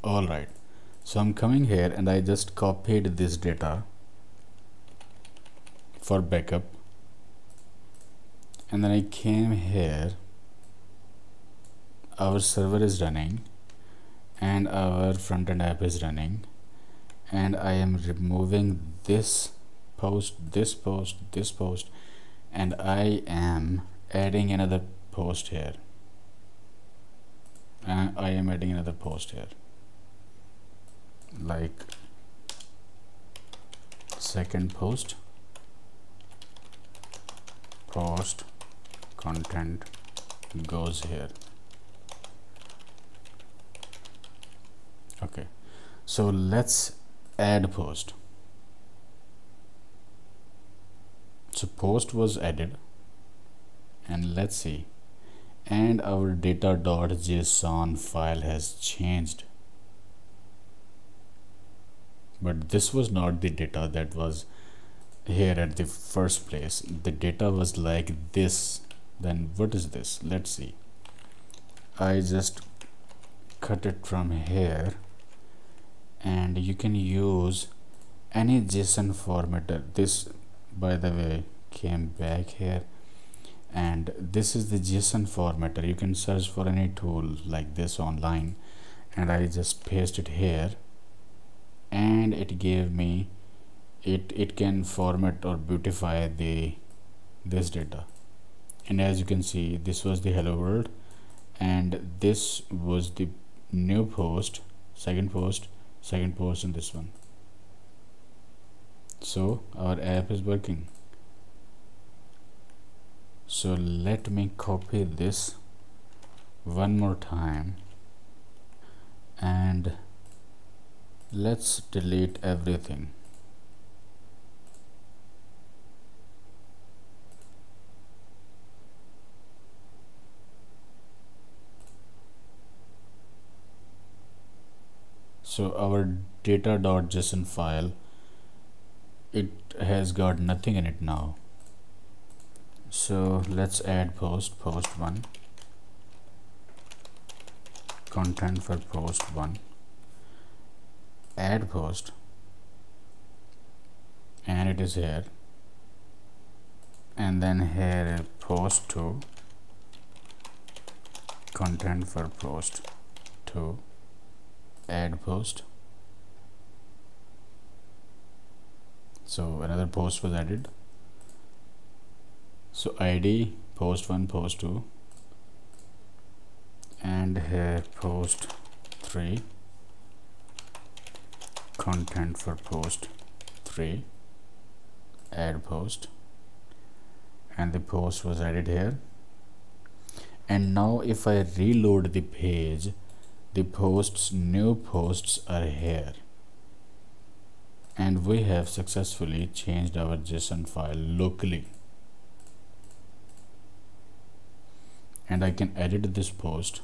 Alright, so I'm coming here and I just copied this data for backup, and then I came here. Our server is running and our front-end app is running, and I am removing this post, this post, this post, and I am adding another post here. I am adding another post here, like second post content goes here. Okay, so let's add post. So post was added, and let's see, and our data.json file has changed. But this was not the data that was here at the first place. The data was like this. Then what is this? Let's see. I just cut it from here, and you can use any JSON formatter. This, by the way, came back here, and this is the JSON formatter. You can search for any tool like this online, and I just paste it here, and it gave me it can format or beautify this data. And as you can see, this was the hello world, and this was the new post, second post, and this one. So our app is working. So let me copy this one more time, and let's delete everything. So our data.json file, it has got nothing in it now. So let's add post 1, content for post 1, add post, and it is here, and then here post 2, content for post 2, add post. So another post was added. So ID post 1, post 2, and here post 3, content for post 3, add post, and the post was added here. And now if I reload the page, the new posts are here, and we have successfully changed our JSON file locally. And I can edit this post,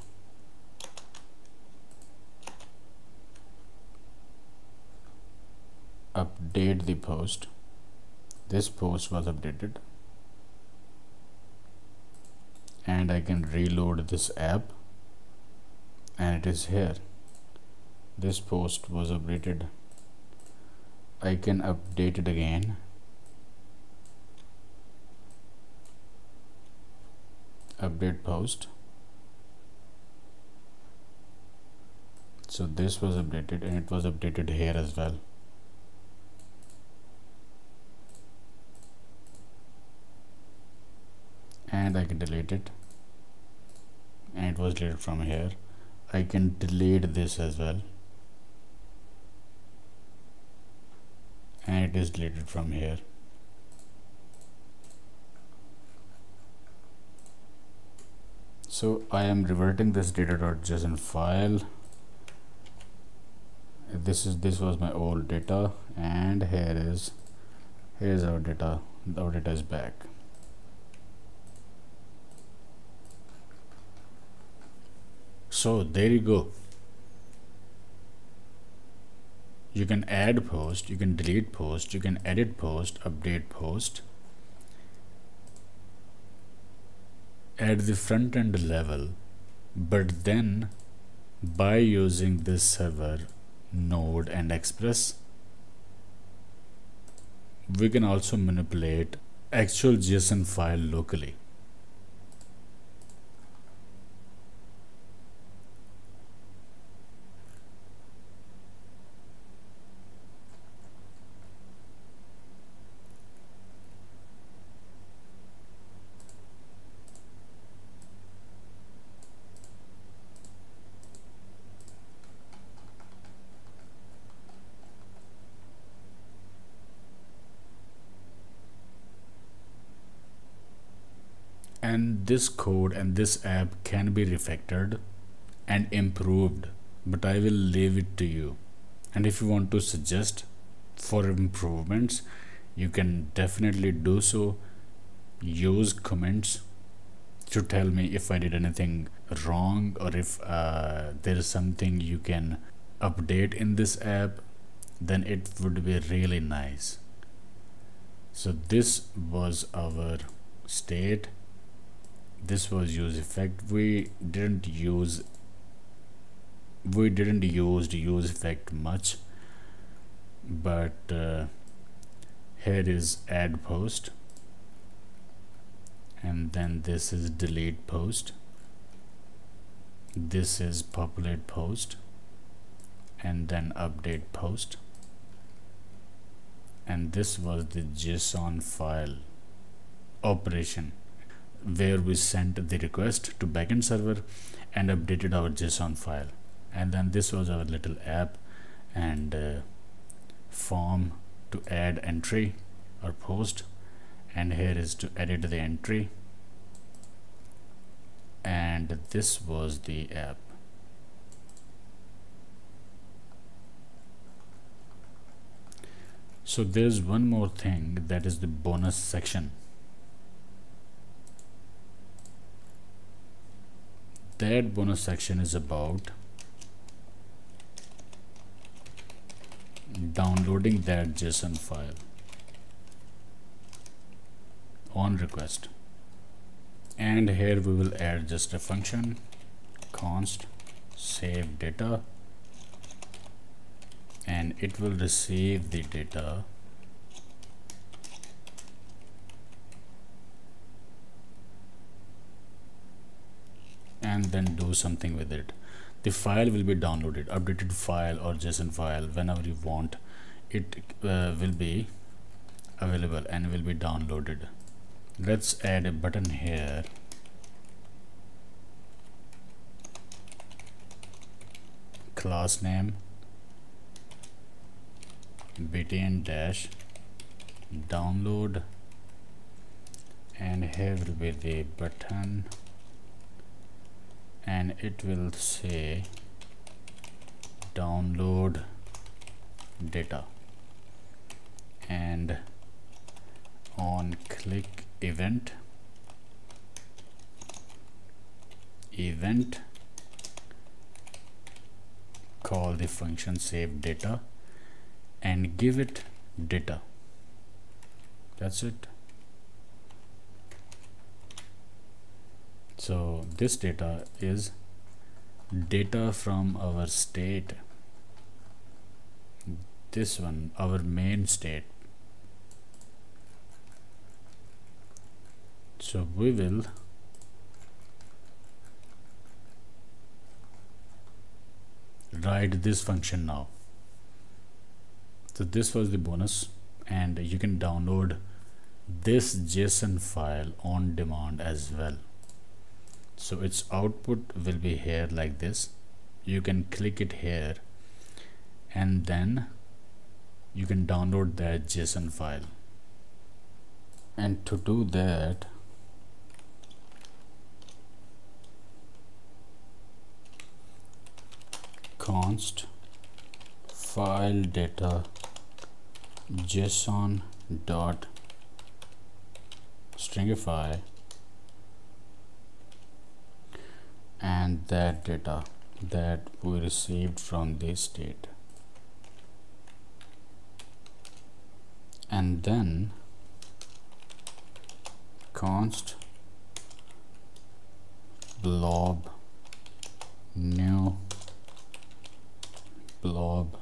update the post. This post was updated, and I can reload this app, and it is here. This post was updated. I can update it again, update post. So this was updated, and it was updated here as well. And I can delete it, and it was deleted from here. I can delete this as well, and it is deleted from here. So I am reverting this data.json file. This was my old data, and here's our data. Our data is back. So there you go. You can add post, you can delete post, you can edit post, update post at the front end level, but then by using this server Node and Express, we can also manipulate actual JSON file locally. And this code and this app can be refactored and improved, but I will leave it to you. And if you want to suggest for improvements, you can definitely do so. Use comments to tell me if I did anything wrong, or if there is something you can update in this app, then it would be really nice. So this was our state. This was use effect. We didn't use use effect much, but here is add post, and then this is delete post, this is populate post, and then update post, and this was the JSON file operation where we sent the request to backend server and updated our JSON file. And then this was our little app and form to add entry or post, and here is to edit the entry, and this was the app. So there's one more thing, that is the bonus section. That bonus section is about downloading that JSON file on request. And here we will add just a function, const save data, and it will receive the data and then do something with it. The file will be downloaded, updated file or JSON file, whenever you want it will be available and will be downloaded. Let's add a button here. Class name btn dash download, and here will be the button, and it will say download data, and on click event call the function save data and give it data. That's it. So this data is data from our state, this one our main state. So we will write this function now. So this was the bonus, and you can download this JSON file on demand as well. So its output will be here like this. You can click it here and then you can download that JSON file. And to do that, const file data JSON dot stringify, and that data that we received from this state, and then const blob new blob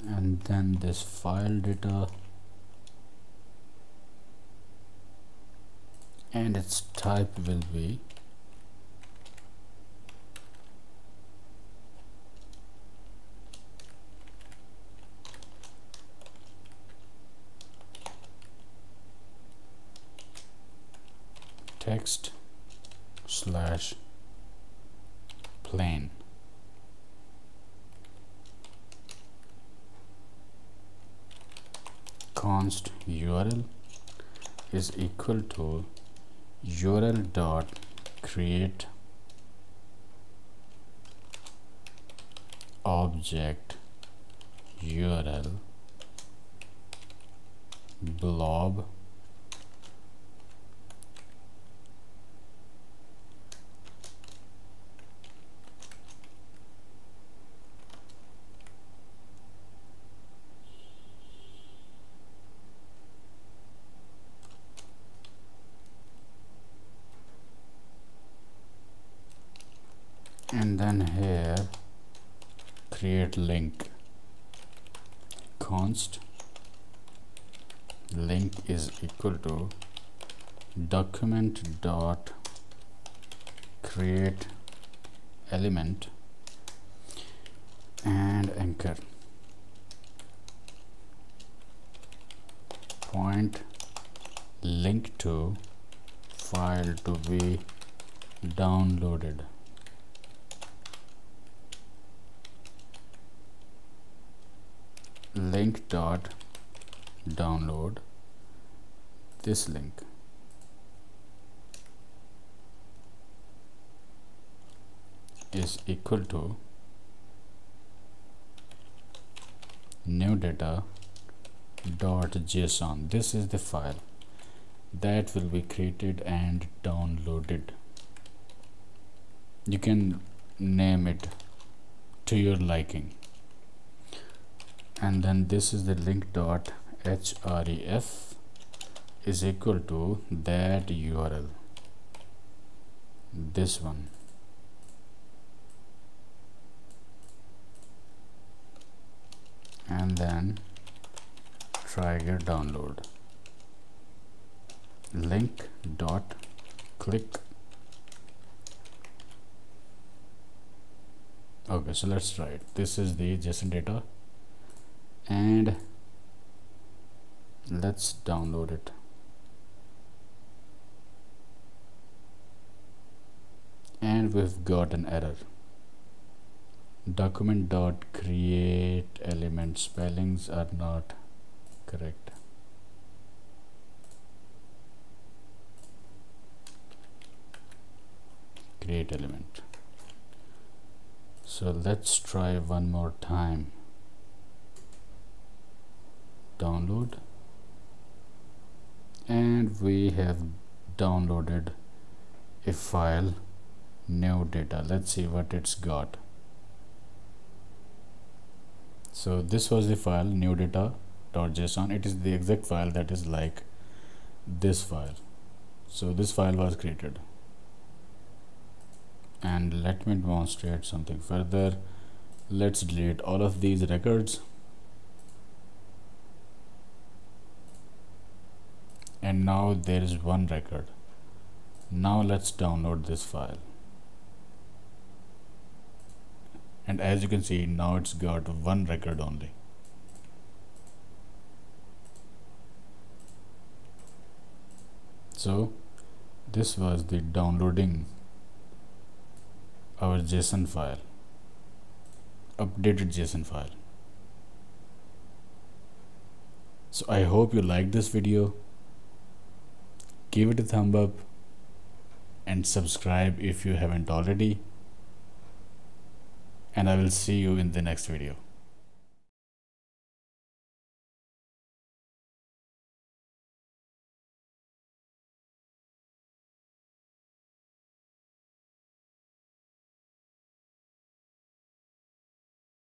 and then this file data and its type will be text slash plain. Const URL is equal to URL dot create object URL blob and then here create link const link is equal to document dot create element and anchor point link to file to be downloaded. Link dot download this link is equal to new data dot json. This is the file that will be created and downloaded. You can name it to your liking. And then this is the link dot href is equal to that URL, this one. And then trigger download link dot click. Okay, so let's try it. This is the JSON data and let's download it. And we've got an error. Document dot create element spellings are not correct. Create element. So let's try one more time. Download, and we have downloaded a file, new data. Let's see what it's got. So this was the file new data.json. It is the exact file that is like this file. So this file was created. And let me demonstrate something further. Let's delete all of these records. And now there is one record. Now let's download this file. And as you can see, now it's got one record only. So this was the downloading our JSON file, updated JSON file. So I hope you liked this video. Give it a thumb up and subscribe if you haven't already. And I will see you in the next video.